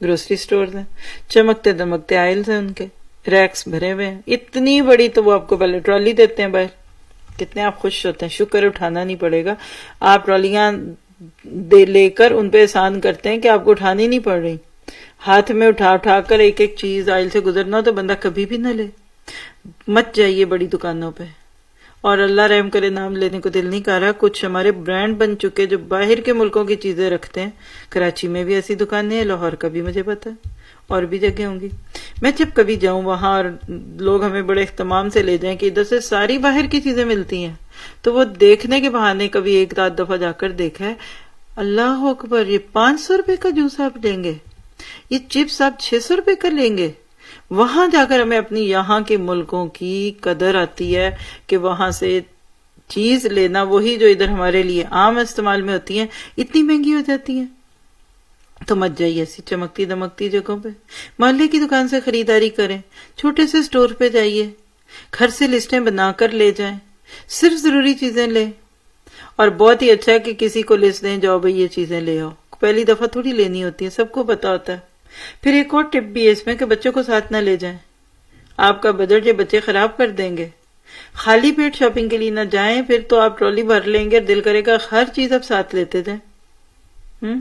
گروسری سٹورز ہیں، چمکتے دمکتے آئلز ہیں، ان کے ریکس بھرے ہوئے ہیں. اتنی بڑی تو وہ آپ کو پہلے ٹرالی دیتے ہیں باہر. کتنے آپ خوش ہوتے ہیں، شکر اٹھانا نہیں پڑے گا. آپ ٹرالیاں لے کر ان پہ احسان کرتے ہیں کہ آپ کو اٹھانی نہیں پڑ رہی. ہاتھ میں اٹھا کر ایک ایک چیز آئل سے گزرنا ہو تو بندہ کبھی بھی نہ لے. مت جائیے بڑی دکانوں پہ. اور اللہ رحم کرے، نام لینے کو دل نہیں کر رہا، کچھ ہمارے برانڈ بن چکے جو باہر کے ملکوں کی چیزیں رکھتے ہیں. کراچی میں بھی ایسی دکانیں ہیں، لاہور کا بھی مجھے پتا ہے، اور بھی جگہ ہوں گی. میں جب کبھی جاؤں وہاں اور لوگ ہمیں بڑے اہتمام سے لے جائیں کہ ادھر سے ساری باہر کی چیزیں ملتی ہیں، تو وہ دیکھنے کے بہانے کبھی ایک رات دفعہ جا کر دیکھا ہے. اللہ اکبر، یہ 500 روپے کا جوس آپ لیں گے، یہ چپس آپ 600 روپے کا لیں گے؟ وہاں جا کر ہمیں اپنی یہاں کے ملکوں کی قدر آتی ہے کہ وہاں سے چیز لینا وہی جو ادھر ہمارے لیے عام استعمال میں ہوتی ہیں اتنی مہنگی ہو جاتی ہیں۔ تو مت جائیے ایسی چمکتی دمکتی جگہوں پہ، محلے کی دکان سے خریداری کریں، چھوٹے سے سٹور پہ جائیے، گھر سے لسٹیں بنا کر لے جائیں، صرف ضروری چیزیں لیں۔ اور بہت ہی اچھا ہے کہ کسی کو لسٹ دیں، جاؤ بھئی یہ چیزیں لے آؤ، پہلی دفعہ تھوڑی لینی ہوتی ہے، سب کو پتا ہوتا ہے۔ پھر ایک اور ٹپ بھی ہے اس میں کہ بچوں کو ساتھ نہ لے جائیں، آپ کا بجٹ یہ بچے خراب کر دیں گے۔ خالی پیٹ شاپنگ کے لیے نہ جائیں، پھر تو آپ ٹرالی بھر لیں گے، دل کرے گا ہر چیز آپ ساتھ لیتے جائیں۔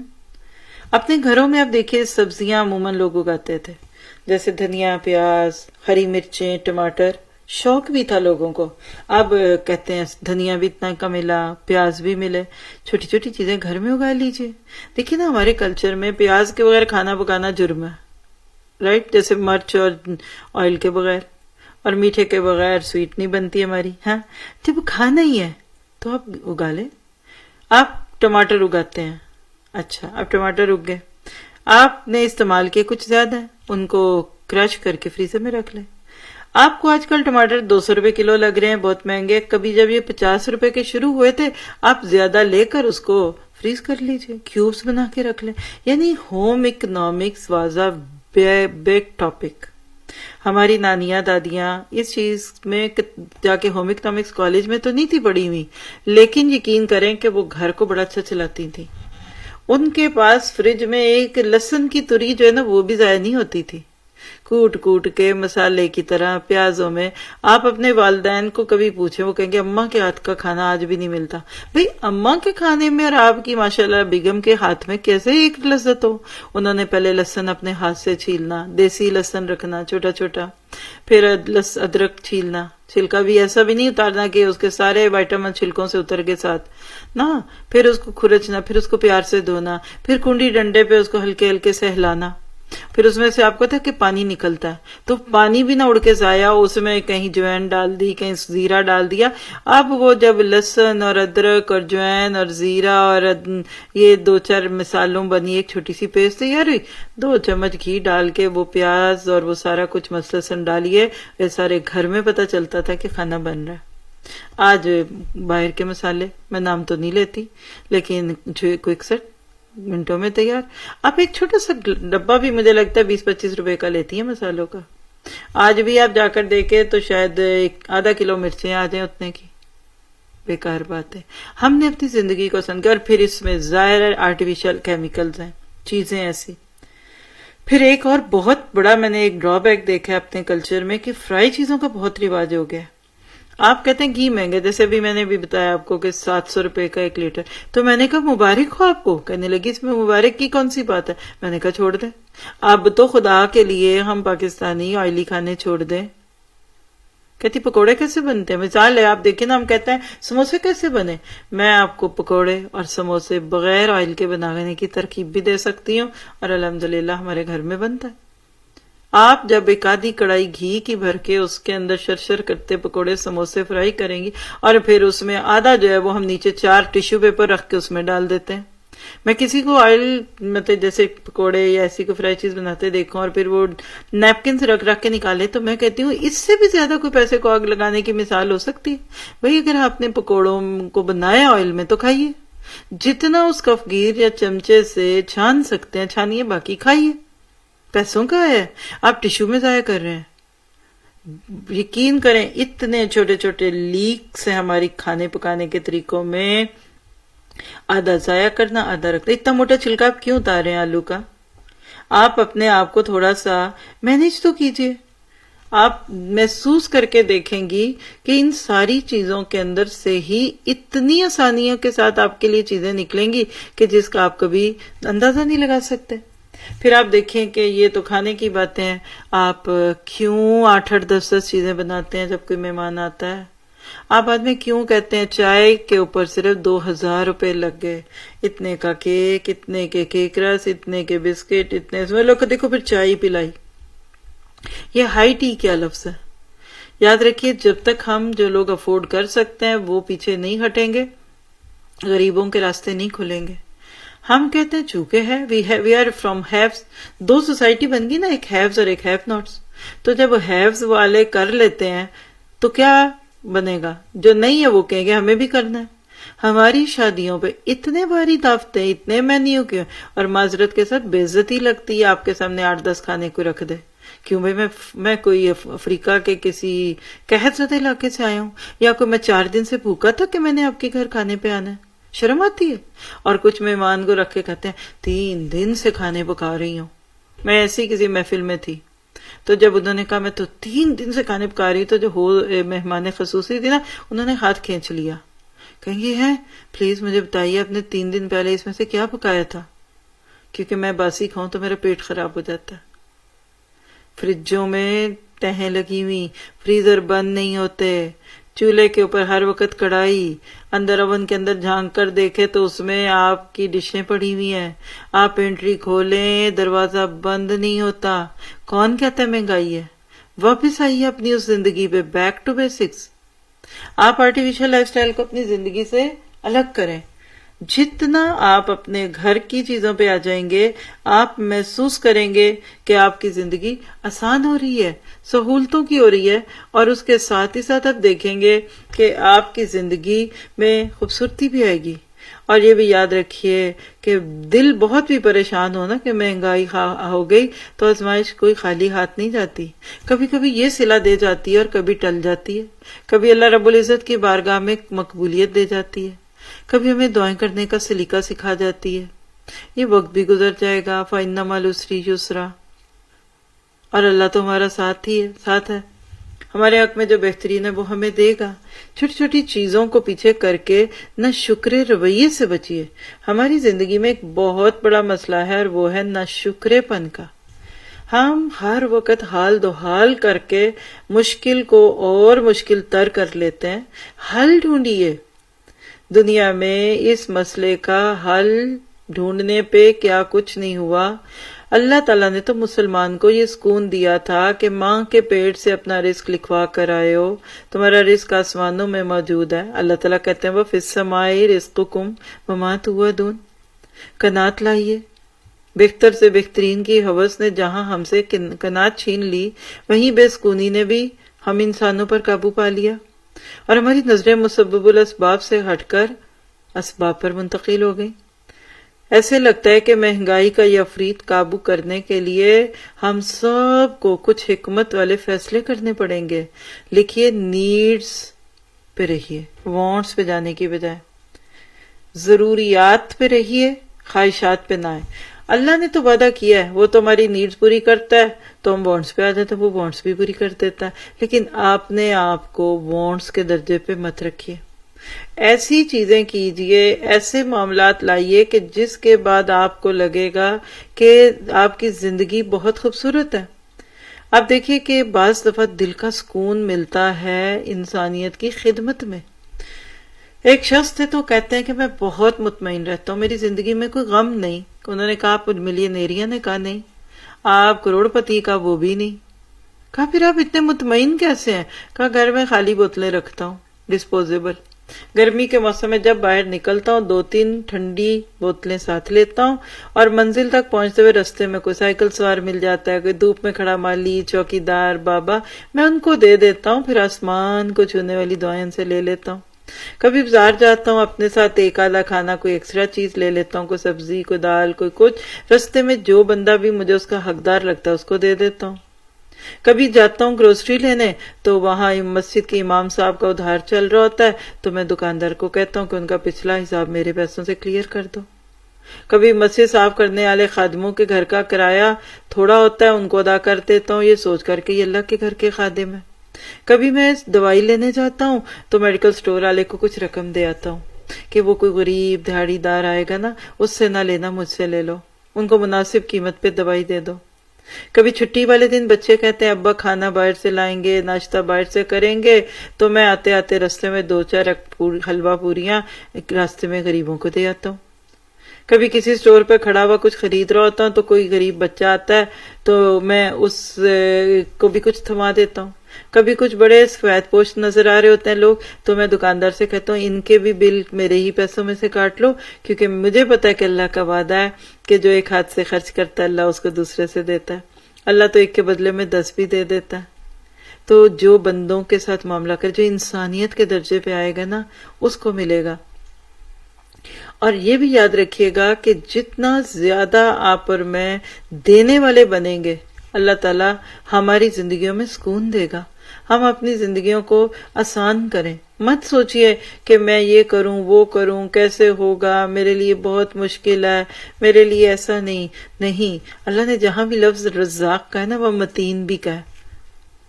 اپنے گھروں میں آپ دیکھیے سبزیاں عموماً لوگ اگاتے تھے، جیسے دھنیا، پیاز، ہری مرچیں، ٹماٹر، شوق بھی تھا لوگوں کو۔ اب کہتے ہیں دھنیا بھی اتنا کا ملا، پیاز بھی ملے، چھوٹی چھوٹی چیزیں گھر میں اگا لیجئے۔ دیکھیے نا ہمارے کلچر میں پیاز کے بغیر کھانا پکانا جرم ہے، رائٹ؟ جیسے مرچ اور آئل کے بغیر، اور میٹھے کے بغیر سویٹ نہیں بنتی ہماری۔ ہاں، جب کھانا ہی ہے تو آپ اگا لیں۔ آپ ٹماٹر اگاتے ہیں، اچھا اب ٹماٹر اگ گئے، آپ نے استعمال کیے کچھ زیادہ ہیں، ان کو کرش کر کے فریزر میں رکھ لیں۔ آپ کو آج کل ٹماٹر 200 روپے کلو لگ رہے ہیں، بہت مہنگے، کبھی جب یہ 50 روپے کے شروع ہوئے تھے آپ زیادہ لے کر اس کو فریز کر لیجئے، کیوبز بنا کے رکھ لیں۔ یعنی home economics was a big topic. ہماری نانیاں دادیاں اس چیز میں جا کے ہوم اکنامکس کالج میں تو نہیں تھی پڑھی ہوئی، لیکن یقین کریں کہ وہ گھر کو بڑا اچھا چلاتی تھی۔ ان کے پاس فریج میں ایک لہسن کی تری جو ہے نا وہ بھی ضائع نہیں ہوتی تھی، کوٹ کوٹ کے مسالے کی طرح پیازوں میں۔ آپ اپنے والدین کو کبھی پوچھیں، وہ کہیں گے اماں کے ہاتھ کا کھانا آج بھی نہیں ملتا۔ بھئی اماں کے کھانے میں اور آپ کی ماشاءاللہ بیگم کے ہاتھ میں کیسے ایک لذت ہو؟ انہوں نے پہلے لہسن اپنے ہاتھ سے چھیلنا، دیسی لہسن رکھنا چھوٹا چھوٹا، پھر ادرک چھیلنا، چھلکا بھی ایسا بھی نہیں اتارنا کہ اس کے سارے وائٹامن چھلکوں سے اتر کے ساتھ نا، پھر اس کو کھرچنا، پھر اس کو پیار سے دھونا، پھر کنڈی ڈنڈے پہ اس کو ہلکے ہلکے سے ہلانا، پھر اس میں سے آپ کو تھا کہ پانی نکلتا ہے تو پانی بھی نہ اڑ کے ضائع، اس میں کہیں جوین ڈال دی، کہیں زیرہ ڈال دیا۔ اب وہ جب لہسن اور ادرک اور جوین اور زیرہ اور یہ 2-4 مسالوں بنی ایک چھوٹی سی پیسٹ تیار ہوئی، 2 چمچ گھی ڈال کے وہ پیاز اور وہ سارا کچھ لہسن ڈالیے، یہ سارے گھر میں پتہ چلتا تھا کہ کھانا بن رہا ہے۔ آج باہر کے مسالے، میں نام تو نہیں لیتی، لیکن جو کوئک سیٹ منٹوں میں تیار۔ آپ ایک چھوٹا سا ڈبہ بھی مجھے لگتا ہے 20-25 روپے کا لیتی ہیں مسالوں کا، آج بھی آپ جا کر دیکھیں تو شاید ½ کلو مرچیں آ جائیں اتنے کی، بیکار بات ہے۔ ہم نے اپنی زندگی کو سمجھا، اور پھر اس میں ظاہر آرٹیفیشل کیمیکلز ہیں، چیزیں ایسی۔ پھر ایک اور بہت بڑا میں نے ایک ڈرا بیک دیکھا اپنے کلچر میں کہ فرائی چیزوں کا بہت رواج ہو گیا۔ آپ کہتے ہیں گھی مہنگا، جیسے بھی میں نے بھی بتایا آپ کو کہ 700 روپے کا 1 لیٹر، تو میں نے کہا مبارک ہو آپ کو، کہنے لگی اس میں مبارک کی کون سی بات ہے؟ میں نے کہا چھوڑ دیں، اب تو خدا کے لیے ہم پاکستانی آئلی کھانے چھوڑ دیں۔ کہتی پکوڑے کیسے بنتے ہیں؟ مثال ہے، آپ دیکھیں نا، ہم کہتے ہیں سموسے کیسے بنے، میں آپ کو پکوڑے اور سموسے بغیر آئل کے بنانے کی ترکیب بھی دے سکتی ہوں، اور الحمدللہ ہمارے گھر میں بنتا ہے۔ آپ جب ایک آدھی کڑائی گھی کی بھر کے اس کے اندر شرشر کرتے پکوڑے سموسے فرائی کریں گی، اور پھر اس میں آدھا جو ہے وہ ہم نیچے 4 ٹیشو پیپر رکھ کے اس میں ڈال دیتے ہیں۔ میں کسی کو آئل مطلب جیسے پکوڑے یا ایسی کوئی فرائی چیز بناتے دیکھوں اور پھر وہ نیپکن سے رکھ کے نکالے، تو میں کہتی ہوں اس سے بھی زیادہ کوئی پیسے کو آگ لگانے کی مثال ہو سکتی ہے؟ بھئی اگر آپ نے پکوڑوں کو بنایا آئل میں تو کھائیے، جتنا اس کفگیر یا چمچے سے چھان سکتے ہیں چھانیے، باقی کھائیے، پیسوں کا ہے، آپ ٹیشو میں ضائع کر رہے ہیں۔ یقین کریں اتنے چھوٹے چھوٹے لیک سے ہماری کھانے پکانے کے طریقوں میں آدھا ضائع کرنا، آدھا رکھنا۔ اتنا موٹا چھلکا آپ کیوں اتار رہے ہیں آلو کا؟ آپ اپنے آپ کو تھوڑا سا مینیج تو کیجئے۔ آپ محسوس کر کے دیکھیں گی کہ ان ساری چیزوں کے اندر سے ہی اتنی آسانیوں کے ساتھ آپ کے لیے چیزیں نکلیں گی کہ جس کا آپ کبھی اندازہ نہیں لگا سکتے۔ پھر آپ دیکھیں کہ یہ تو کھانے کی باتیں ہیں، آپ کیوں 8-8 10-10 چیزیں بناتے ہیں جب کوئی مہمان آتا ہے؟ آپ بعد میں کیوں کہتے ہیں چائے کے اوپر صرف 2000 روپے لگ گئے، اتنے کا کیک، اتنے کے کیک رس، اتنے کے بسکٹ، اتنے اس میں لوگ دیکھو پھر چائے پلائی۔ یہ ہائی ٹی کیا لفظ ہے؟ یاد رکھیے جب تک ہم جو لوگ افورڈ کر سکتے ہیں وہ پیچھے نہیں ہٹیں گے، غریبوں کے راستے نہیں کھلیں گے۔ ہم کہتے ہیں چونکہ ہے وی آر فرام ہیوز، دو سوسائٹی بن گئی نا، ایک ہیوز اور ایک ہیو ناٹس. تو جب ہیوز والے کر لیتے ہیں تو کیا بنے گا؟ جو نہیں ہے وہ کہیں گے ہمیں بھی کرنا ہے. ہماری شادیوں پہ اتنے باری دعوتیں، اتنے مینیو کے، اور معذرت کے ساتھ بے عزتی لگتی ہے آپ کے سامنے 8-10 کھانے کو رکھ دے. کیوں بھائی میں کوئی افریقہ کے کسی قحط زدہ علاقے سے آیا ہوں، یا کوئی میں 4 دن سے بھوکا تھا کہ میں نے آپ کے گھر کھانے پہ آنا ہے؟ شرم آتی ہے. اور کچھ مہمان کو رکھ کے کہتے ہیں 3 دن سے کھانے پکا رہی ہوں. میں ایسی کسی محفل میں تھی تو جب انہوں نے کہا میں تو 3 دن سے کھانے پکا رہی، تو جو مہمان خصوصی تھی نا، انہوں نے ہاتھ کھینچ لیا. کہیں گے ہیں پلیز مجھے بتائیے آپ نے 3 دن پہلے اس میں سے کیا پکایا تھا، کیونکہ میں باسی کھاؤں تو میرا پیٹ خراب ہو جاتا ہے. فریجوں میں تہیں لگی ہوئی، فریزر بند نہیں ہوتے، چولہے کے اوپر ہر وقت کڑھائی، اندر اوون کے اندر جھانک کر دیکھے تو اس میں آپ کی ڈشیں پڑی ہوئی ہیں. آپ پینٹری کھولیں دروازہ بند نہیں ہوتا. کون کہتا ہے مہنگائی ہے؟ واپس آئیے اپنی اس زندگی پہ، بیک ٹو بیسکس. آپ آرٹیفیشل لائف سٹائل کو اپنی زندگی سے الگ کریں. جتنا آپ اپنے گھر کی چیزوں پہ آ جائیں گے، آپ محسوس کریں گے کہ آپ کی زندگی آسان ہو رہی ہے، سہولتوں کی ہو رہی ہے، اور اس کے ساتھ ہی ساتھ آپ دیکھیں گے کہ آپ کی زندگی میں خوبصورتی بھی آئے گی. اور یہ بھی یاد رکھیے کہ دل بہت بھی پریشان ہونا کہ مہنگائی ہو گئی تو آزمائش کوئی خالی ہاتھ نہیں جاتی. کبھی کبھی یہ صلہ دے جاتی ہے اور کبھی ٹل جاتی ہے. کبھی اللہ رب العزت کی بارگاہ میں مقبولیت دے جاتی ہے، کبھی ہمیں دعائیں کرنے کا سلیقہ سکھا جاتی ہے. یہ وقت بھی گزر جائے گا، فَإِنَّ مَعَ الْعُسْرِ يُسْرًا، اور اللہ تو ہمارا ساتھ ہے. ہمارے حق میں جو بہترین ہے وہ ہمیں دے گا. چھوٹی چھوٹی چیزوں کو پیچھے کر کے نہ شکر رویے سے بچیے. ہماری زندگی میں ایک بہت بڑا مسئلہ ہے اور وہ ہے نہ شکرے پن کا. ہم ہر وقت حال دو حال کر کے مشکل کو اور مشکل تر کر لیتے ہیں. حل ڈھونڈیے. دنیا میں اس مسئلے کا حل ڈھونڈنے پہ کیا کچھ نہیں ہوا. اللہ تعالیٰ نے تو مسلمان کو یہ سکون دیا تھا کہ ماں کے پیٹ سے اپنا رزق لکھوا کر آئے ہو، تمہارا رزق آسمانوں میں موجود ہے. اللہ تعالیٰ کہتے ہیں وَفِي السَّمَاءِ رِزْقُكُمْ وَمَا تُوعَدُونَ. قناعت لائیے. بہتر سے بہترین کی ہوس نے جہاں ہم سے قناعت چھین لی، وہیں بے سکونی نے بھی ہم انسانوں پر قابو پا لیا، اور ہماری نظریں مسبب الاسباب سے ہٹ کر اسباب پر منتقل ہو گئی. ایسے لگتا ہے کہ مہنگائی کا یہ عفریت قابو کرنے کے لیے ہم سب کو کچھ حکمت والے فیصلے کرنے پڑیں گے. لکھیے نیڈز پہ رہیے، وانٹس پہ جانے کی بجائے. ضروریات پہ رہیے، خواہشات پہ نہ آئے. اللہ نے تو وعدہ کیا ہے وہ تو ہماری نیڈز پوری کرتا ہے، تو ہم وانٹس پہ آ جاتے ہیں، وہ وانٹس بھی پوری کر دیتا ہے. لیکن آپ نے آپ کو وانٹس کے درجے پہ مت رکھیے. ایسی چیزیں کیجئے، ایسے معاملات لائیے کہ جس کے بعد آپ کو لگے گا کہ آپ کی زندگی بہت خوبصورت ہے. آپ دیکھیے کہ بعض دفعہ دل کا سکون ملتا ہے انسانیت کی خدمت میں. ایک شخص تھے تو کہتے ہیں کہ میں بہت مطمئن رہتا ہوں، میری زندگی میں کوئی غم نہیں. انہوں نے کہا آپ ملینئریا نے کہا نہیں. آپ کروڑ پتی کا وہ بھی نہیں. کہا پھر آپ اتنے مطمئن کیسے ہیں؟ کہا گھر میں خالی بوتلیں رکھتا ہوں ڈسپوزیبل. گرمی کے موسم میں جب باہر نکلتا ہوں 2-3 ٹھنڈی بوتلیں ساتھ لیتا ہوں، اور منزل تک پہنچتے ہوئے رستے میں کوئی سائیکل سوار مل جاتا ہے، کوئی دھوپ میں کھڑا مالی، چوکی دار بابا، میں ان کو دے دیتا ہوں. پھر آسمان کو چھونے والی دعائیں ان سے لے لیتا ہوں. کبھی بازار جاتا ہوں اپنے ساتھ ایک آدھا کھانا کوئی ایکسٹرا چیز لے لیتا ہوں، کوئی سبزی، کوئی دال، کوئی کچھ. رستے میں جو بندہ بھی مجھے اس کا حقدار لگتا ہے اس کو دے دیتا ہوں. کبھی جاتا ہوں گروسری لینے تو وہاں مسجد کے امام صاحب کا ادھار چل رہا ہوتا ہے تو میں دکاندار کو کہتا ہوں کہ ان کا پچھلا حساب میرے پیسوں سے کلیئر کر دو. کبھی مسجد صاف کرنے والے خادموں کے گھر کا کرایہ تھوڑا ہوتا ہے، ان کو ادا کر دیتا ہوں، یہ سوچ کر کہ یہ اللہ کے گھر کے خادم ہیں. کبھی میں دوائی لینے جاتا ہوں تو میڈیکل سٹور والے کو کچھ رقم دے آتا ہوں کہ وہ کوئی غریب دہاڑی دار آئے گا نا، اس سے نہ لینا، مجھ سے لے لو، ان کو مناسب قیمت پہ دوائی دے دو. کبھی چھٹی والے دن بچے کہتے ہیں ابا کھانا باہر سے لائیں گے، ناشتہ باہر سے کریں گے، تو میں آتے آتے راستے میں 2-4 حلوہ پوریاں راستے میں غریبوں کو دے آتا ہوں. کبھی کسی سٹور پہ کھڑا ہوا کچھ خرید رہا ہوتا ہوں تو کوئی غریب بچہ آتا ہے تو میں اس کو بھی کچھ تھما دیتا ہوں. کبھی کچھ بڑے سفید پوش نظر آ رہے ہوتے ہیں لوگ، تو میں دکاندار سے کہتا ہوں ان کے بھی بل میرے ہی پیسوں میں سے کاٹ لو، کیونکہ مجھے پتا ہے کہ اللہ کا وعدہ ہے کہ جو ایک ہاتھ سے خرچ کرتا ہے اللہ اس کو دوسرے سے دیتا ہے، اللہ تو ایک کے بدلے میں 10 بھی دے دیتا ہے۔ تو جو بندوں کے ساتھ معاملہ کر، جو انسانیت کے درجے پہ آئے گا نا، اس کو ملے گا۔ اور یہ بھی یاد رکھیے گا کہ جتنا زیادہ آپ اور میں دینے والے بنیں گے، اللہ تعالیٰ ہماری زندگیوں میں سکون دے گا۔ ہم اپنی زندگیوں کو آسان کریں، مت سوچئے کہ میں یہ کروں وہ کروں کیسے ہوگا، میرے لیے بہت مشکل ہے، میرے لیے ایسا نہیں۔ اللہ نے جہاں بھی لفظ رزاق کا ہے نا، وہ متین بھی کا ہے،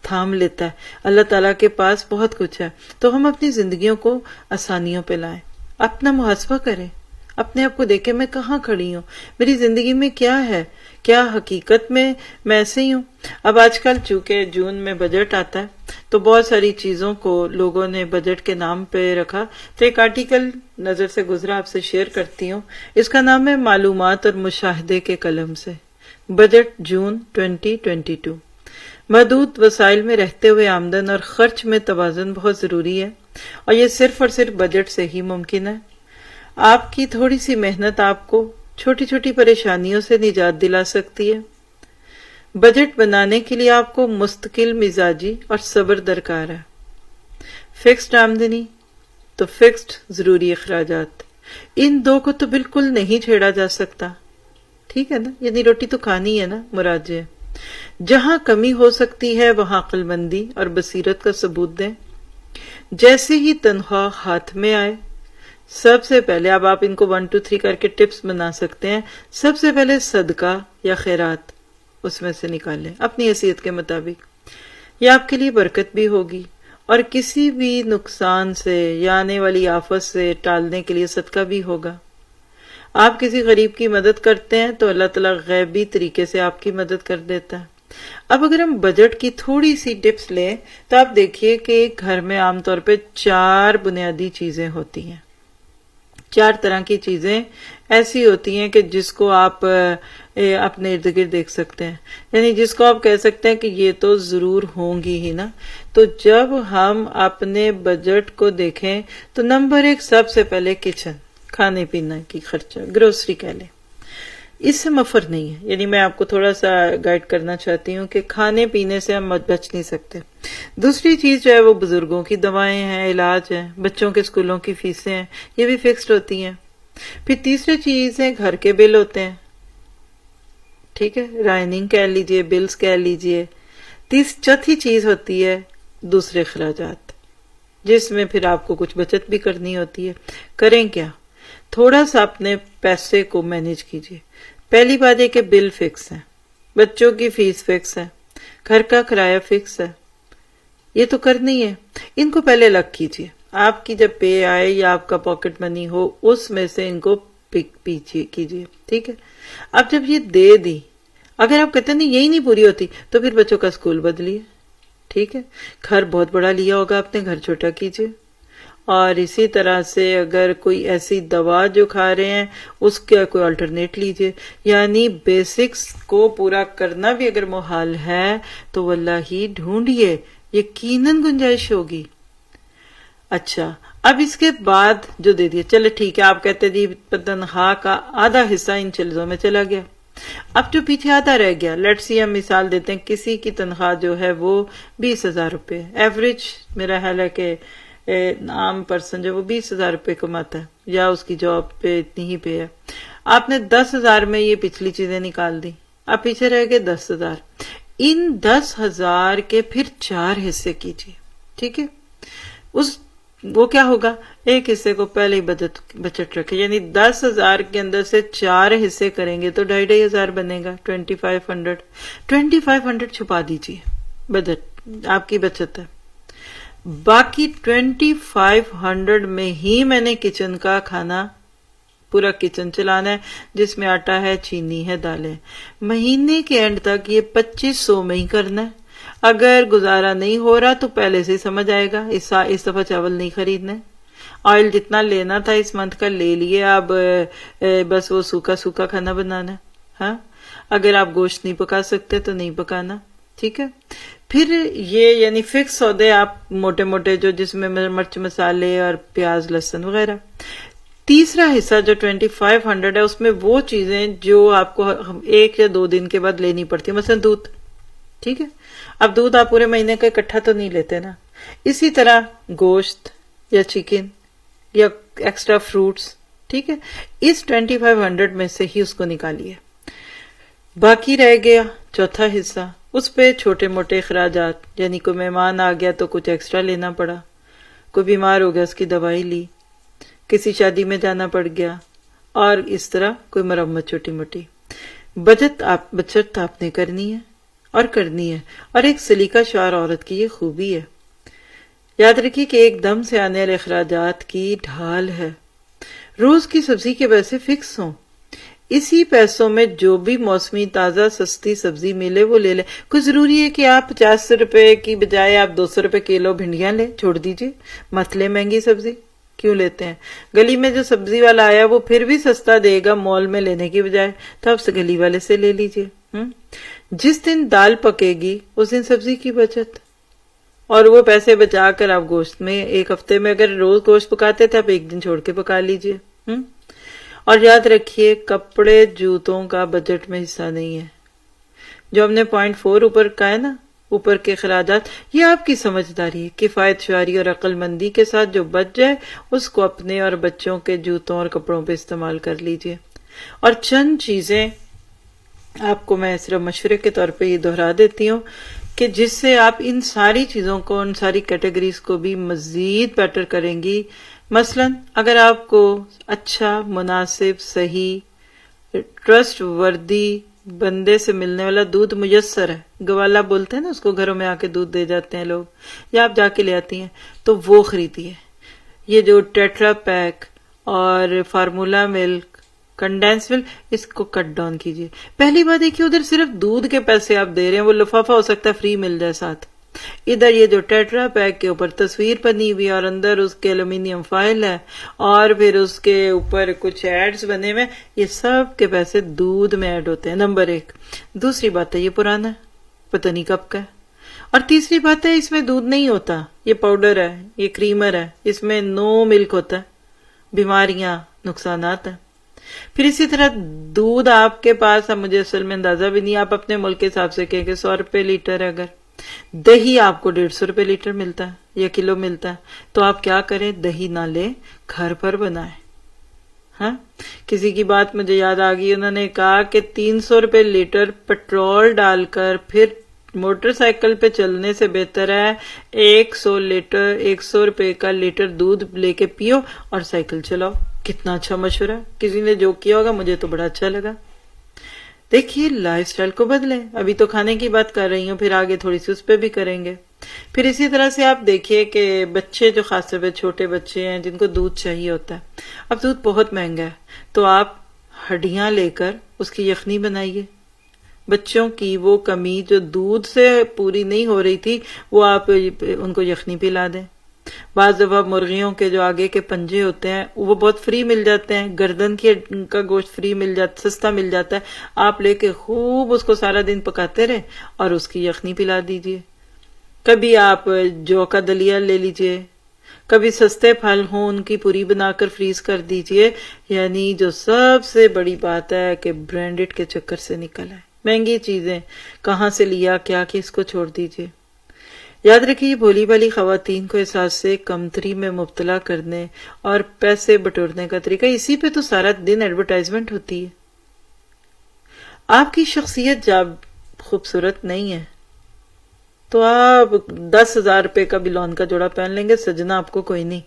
تھام لیتا ہے۔ اللہ تعالیٰ کے پاس بہت کچھ ہے، تو ہم اپنی زندگیوں کو آسانیوں پہ لائیں، اپنا محاسبہ کریں، اپنے آپ کو دیکھیں میں کہاں کھڑی ہوں، میری زندگی میں کیا ہے، کیا حقیقت میں میں ایسے ہی ہوں۔ اب آج کل چونکہ جون میں بجٹ آتا ہے تو بہت ساری چیزوں کو لوگوں نے بجٹ کے نام پہ رکھا، تو ایک آرٹیکل نظر سے گزرا آپ سے شیئر کرتی ہوں۔ اس کا نام ہے معلومات اور مشاہدے کے قلم سے، بجٹ جون 2022۔ محدود وسائل میں رہتے ہوئے آمدن اور خرچ میں توازن بہت ضروری ہے، اور یہ صرف اور صرف بجٹ سے ہی ممکن ہے۔ آپ کی تھوڑی سی محنت آپ کو چھوٹی چھوٹی پریشانیوں سے نجات دلا سکتی ہے۔ بجٹ بنانے کے لیے آپ کو مستقل مزاجی اور صبر درکار ہے۔ فکسڈ آمدنی تو فکسڈ ضروری اخراجات، ان دو کو تو بالکل نہیں چھیڑا جا سکتا، ٹھیک ہے نا، یعنی روٹی تو کھانی ہے نا، مراد ہے۔ جہاں کمی ہو سکتی ہے وہاں عقل مندی اور بصیرت کا ثبوت دیں۔ جیسے ہی تنخواہ ہاتھ میں آئے، سب سے پہلے اب آپ ان کو 1 2 3 کر کے ٹپس بنا سکتے ہیں، سب سے پہلے صدقہ یا خیرات اس میں سے نکالیں اپنی حیثیت کے مطابق، یہ آپ کے لیے برکت بھی ہوگی، اور کسی بھی نقصان سے یا آنے والی آفت سے ٹالنے کے لیے صدقہ بھی ہوگا۔ آپ کسی غریب کی مدد کرتے ہیں تو اللہ تعالیٰ غیبی طریقے سے آپ کی مدد کر دیتا ہے۔ اب اگر ہم بجٹ کی تھوڑی سی ٹپس لیں تو آپ دیکھیے کہ ایک گھر میں عام طور پہ 4 بنیادی چیزیں ہوتی ہیں، 4 طرح کی چیزیں ایسی ہوتی ہیں کہ جس کو آپ اپنے ارد گرد دیکھ سکتے ہیں، یعنی جس کو آپ کہہ سکتے ہیں کہ یہ تو ضرور ہوں گی ہی نا۔ تو جب ہم اپنے بجٹ کو دیکھیں تو نمبر 1 سب سے پہلے کچن، کھانے پینے کی خرچہ، گروسری کہہ لیں، اس سے مفر نہیں ہے، یعنی میں آپ کو تھوڑا سا گائیڈ کرنا چاہتی ہوں کہ کھانے پینے سے ہم بچ نہیں سکتے۔ دوسری چیز جو ہے وہ بزرگوں کی دوائیں ہیں، علاج ہیں، بچوں کے اسکولوں کی فیسیں ہیں، یہ بھی فکسڈ ہوتی ہیں۔ پھر تیسری چیز ہے گھر کے بل ہوتے ہیں، ٹھیک ہے، رائننگ کہہ لیجئے، بلز کہہ لیجئے۔ چوتھی چیز ہوتی ہے دوسرے اخراجات، جس میں پھر آپ کو کچھ بچت بھی کرنی ہوتی ہے۔ کریں کیا؟ تھوڑا سا اپنے پیسے کو مینیج کیجئے۔ پہلی بات ہے کہ بل فکس ہے، بچوں کی فیس فکس ہے، گھر کا کرایہ فکس ہے، یہ تو کرنی ہے، ان کو پہلے الگ کیجئے۔ آپ کی جب پے آئے یا آپ کا پاکٹ منی ہو اس میں سے ان کو پیچھے کیجئے، ٹھیک ہے۔ اب جب یہ دے دی، اگر آپ کہتے ہیں نہیں یہی نہیں پوری ہوتی تو پھر بچوں کا اسکول بدلیے، ٹھیک ہے۔ گھر بہت بڑا لیا ہوگا آپ نے، گھر چھوٹا کیجئے۔ اور اسی طرح سے اگر کوئی ایسی دوا جو کھا رہے ہیں اس کا کوئی الٹرنیٹ لیجئے، یعنی بیسکس کو پورا کرنا بھی اگر محال ہے تو واللہ ہی ڈھونڈیے، یقیناً گنجائش ہوگی۔ اچھا، اب اس کے بعد جو دے دیا، چلے ٹھیک ہے، آپ کہتے جی تنخواہ کا آدھا حصہ ان چیزوں میں چلا گیا، اب جو پیچھے آدھا رہ گیا، لیٹ سی ہم مثال دیتے ہیں کسی کی تنخواہ جو ہے وہ 20,000 روپے، ایوریج میرا خیال ہے کہ عام پرسن جو وہ 20,000 روپے کماتا ہے یا اس کی جاب پہ اتنی ہی پے ہے، آپ نے 10,000 میں یہ پچھلی چیزیں نکال دی، اب پیچھے رہ گئے 10,000، ان 10,000 کے پھر 4 حصے کیجیے، ٹھیک ہے۔ وہ کیا ہوگا، ایک حصے کو پہلے ہی بچت رکھے، یعنی 10,000 کے اندر سے 4 حصے کریں گے تو 2,500 بنے گا، 2500 چھپا دیجیے، بجٹ آپ کی بچت ہے۔ باقی 2500 میں ہی میں نے کچن کا کھانا، پورا کچن چلانا ہے، جس میں آٹا ہے، چینی ہے، دالیں، مہینے کے اینڈ تک یہ 2500 میں ہی کرنا ہے۔ اگر گزارا نہیں ہو رہا تو پہلے سے ہی سمجھ آئے گا اس دفعہ چاول نہیں خریدنا، آئل جتنا لینا تھا اس منتھ کا لے لیے، اب بس وہ سوکھا کھانا بنانا ہے۔ ہاں، اگر آپ گوشت نہیں پکا سکتے تو نہیں پکانا، ٹھیک ہے۔ پھر یہ یعنی فکس سودے آپ موٹے موٹے جو جس میں مرچ مسالے اور پیاز لہسن وغیرہ. تیسرا حصہ جو 2500 ہے اس میں وہ چیزیں جو آپ کو 1 یا 2 دن کے بعد لینی پڑتی ہے، مثلا دودھ. ٹھیک ہے، اب دودھ آپ پورے مہینے کا اکٹھا تو نہیں لیتے نا. اسی طرح گوشت یا چکن یا ایکسٹرا فروٹس. ٹھیک ہے، اس 2500 میں سے ہی اس کو نکالیے. باقی رہ گیا چوتھا حصہ، اس پہ چھوٹے موٹے اخراجات، یعنی کوئی مہمان آ گیا تو کچھ ایکسٹرا لینا پڑا، کوئی بیمار ہو گیا اس کی دوائی لی، کسی شادی میں جانا پڑ گیا، اور اس طرح کوئی مرمت چھوٹی موٹی. بچت آپ نے کرنی ہے اور کرنی ہے، اور ایک سلیقہ شعار عورت کی یہ خوبی ہے. یاد رکھیے کہ ایک دم سے آنے والے اخراجات کی ڈھال ہے. روز کی سبزی کے پیسے فکس ہوں، اسی پیسوں میں جو بھی موسمی تازہ سستی سبزی ملے وہ لے لیں. کوئی ضروری ہے کہ آپ 50 روپے کی بجائے آپ 200 روپے کلو بھنڈیاں لیں؟ چھوڑ دیجئے، مت لیں مہنگی سبزی. کیوں لیتے ہیں؟ گلی میں جو سبزی والا آیا وہ پھر بھی سستا دے گا مال میں لینے کی بجائے، تو آپ سے گلی والے سے لے لیجئے. جس دن دال پکے گی اس دن سبزی کی بچت، اور وہ پیسے بچا کر آپ گوشت میں ایک ہفتے میں اگر روز گوشت پکاتے تھے آپ ایک دن چھوڑ کے پکا لیجئے. اور یاد رکھیے کپڑے جوتوں کا بجٹ میں حصہ نہیں ہے. جو ہم نے 0.4 اوپر کا ہے نا، اوپر کے اخراجات، یہ آپ کی سمجھداری ہے. کفایت شعاری اور عقل مندی کے ساتھ جو بچ جائے اس کو اپنے اور بچوں کے جوتوں اور کپڑوں پہ استعمال کر لیجئے. اور چند چیزیں آپ کو میں صرف مشورے کے طور پہ یہ دہرا دیتی ہوں کہ جس سے آپ ان ساری چیزوں کو، ان ساری کیٹیگریز کو بھی مزید بیٹر کریں گی. مثلا اگر آپ کو اچھا، مناسب، صحیح، ٹرسٹ وردی بندے سے ملنے والا دودھ میسر ہے، گوالا بولتے ہیں نا اس کو، گھروں میں آ کے دودھ دے جاتے ہیں لوگ یا آپ جا کے لے آتی ہیں، تو وہ خریدیے. یہ جو ٹیٹرا پیک اور فارمولا ملک، کنڈینس ملک، اس کو کٹ ڈاؤن کیجیے. پہلی بات دیکھیے ادھر صرف دودھ کے پیسے آپ دے رہے ہیں، وہ لفافہ ہو سکتا ہے فری مل جائے ساتھ. ادھر یہ جو ٹیٹرا پیک کے اوپر تصویر بنی ہوئی اور اندر اس کے ایلومینیم فائل ہے اور پھر اس کے اوپر کچھ ایڈز بنے ہوئے، یہ سب کے پیسے دودھ میں ایڈ ہوتے ہیں. نمبر 1. دوسری بات ہے یہ پرانا ہے، پتہ نہیں کب کا ہے. اور تیسری بات ہے اس میں دودھ نہیں ہوتا، یہ پاؤڈر ہے، یہ کریمر ہے، اس میں نو ملک ہوتا ہے. بیماریاں، نقصانات ہیں. پھر اسی طرح دودھ آپ کے پاس، اب مجھے اصل میں اندازہ بھی نہیں، آپ اپنے ملک کے حساب سے کہیں کہ 100 روپے لیٹر ہے، اگر دہی آپ کو 150 روپے لیٹر ملتا ہے یا کلو ملتا ہے، تو آپ کیا کریں، دہی نہ لیں، گھر پر بنائیں. ہاں، کسی کی بات مجھے یاد آ گئی، انہوں نے کہا کہ 300 روپے لیٹر پیٹرول ڈال کر پھر موٹر سائیکل پہ چلنے سے بہتر ہے 100 روپے کا لیٹر دودھ لے کے پیو اور سائیکل چلاؤ. کتنا اچھا مشورہ، کسی نے جو کیا ہوگا، مجھے تو بڑا اچھا لگا. دیکھیے لائف سٹائل کو بدلیں. ابھی تو کھانے کی بات کر رہی ہوں، پھر آگے تھوڑی سی اس پہ بھی کریں گے. پھر اسی طرح سے آپ دیکھیے کہ بچے جو خاص طور پہ چھوٹے بچے ہیں جن کو دودھ چاہیے ہوتا ہے، اب دودھ بہت مہنگا ہے، تو آپ ہڈیاں لے کر اس کی یخنی بنائیے. بچوں کی وہ کمی جو دودھ سے پوری نہیں ہو رہی تھی وہ آپ ان کو یخنی پلا دیں. بعض دفعہ مرغیوں کے جو آگے کے پنجے ہوتے ہیں وہ بہت فری مل جاتے ہیں، گردن کا گوشت فری مل جاتا، سستا مل جاتا ہے. آپ لے کے خوب اس کو سارا دن پکاتے رہیں اور اس کی یخنی پلا دیجئے. کبھی آپ جو کا دلیا لے لیجئے، کبھی سستے پھل ہوں ان کی پوری بنا کر فریز کر دیجئے. یعنی جو سب سے بڑی بات ہے کہ برانڈڈ کے چکر سے نکل آئے. مہنگی چیزیں کہاں سے لیا کیا کہ اس کو چھوڑ دیجئے. یاد رکھیے یہ بھولی بھالی خواتین کو احساس سے کمتری میں مبتلا کرنے اور پیسے بٹورنے کا طریقہ، اسی پہ تو سارا دن ایڈورٹائزمنٹ ہوتی ہے. آپ کی شخصیت جب خوبصورت نہیں ہے تو آپ 10,000 روپے کا بھی لون کا جوڑا پہن لیں گے، سجنا آپ کو کوئی نہیں.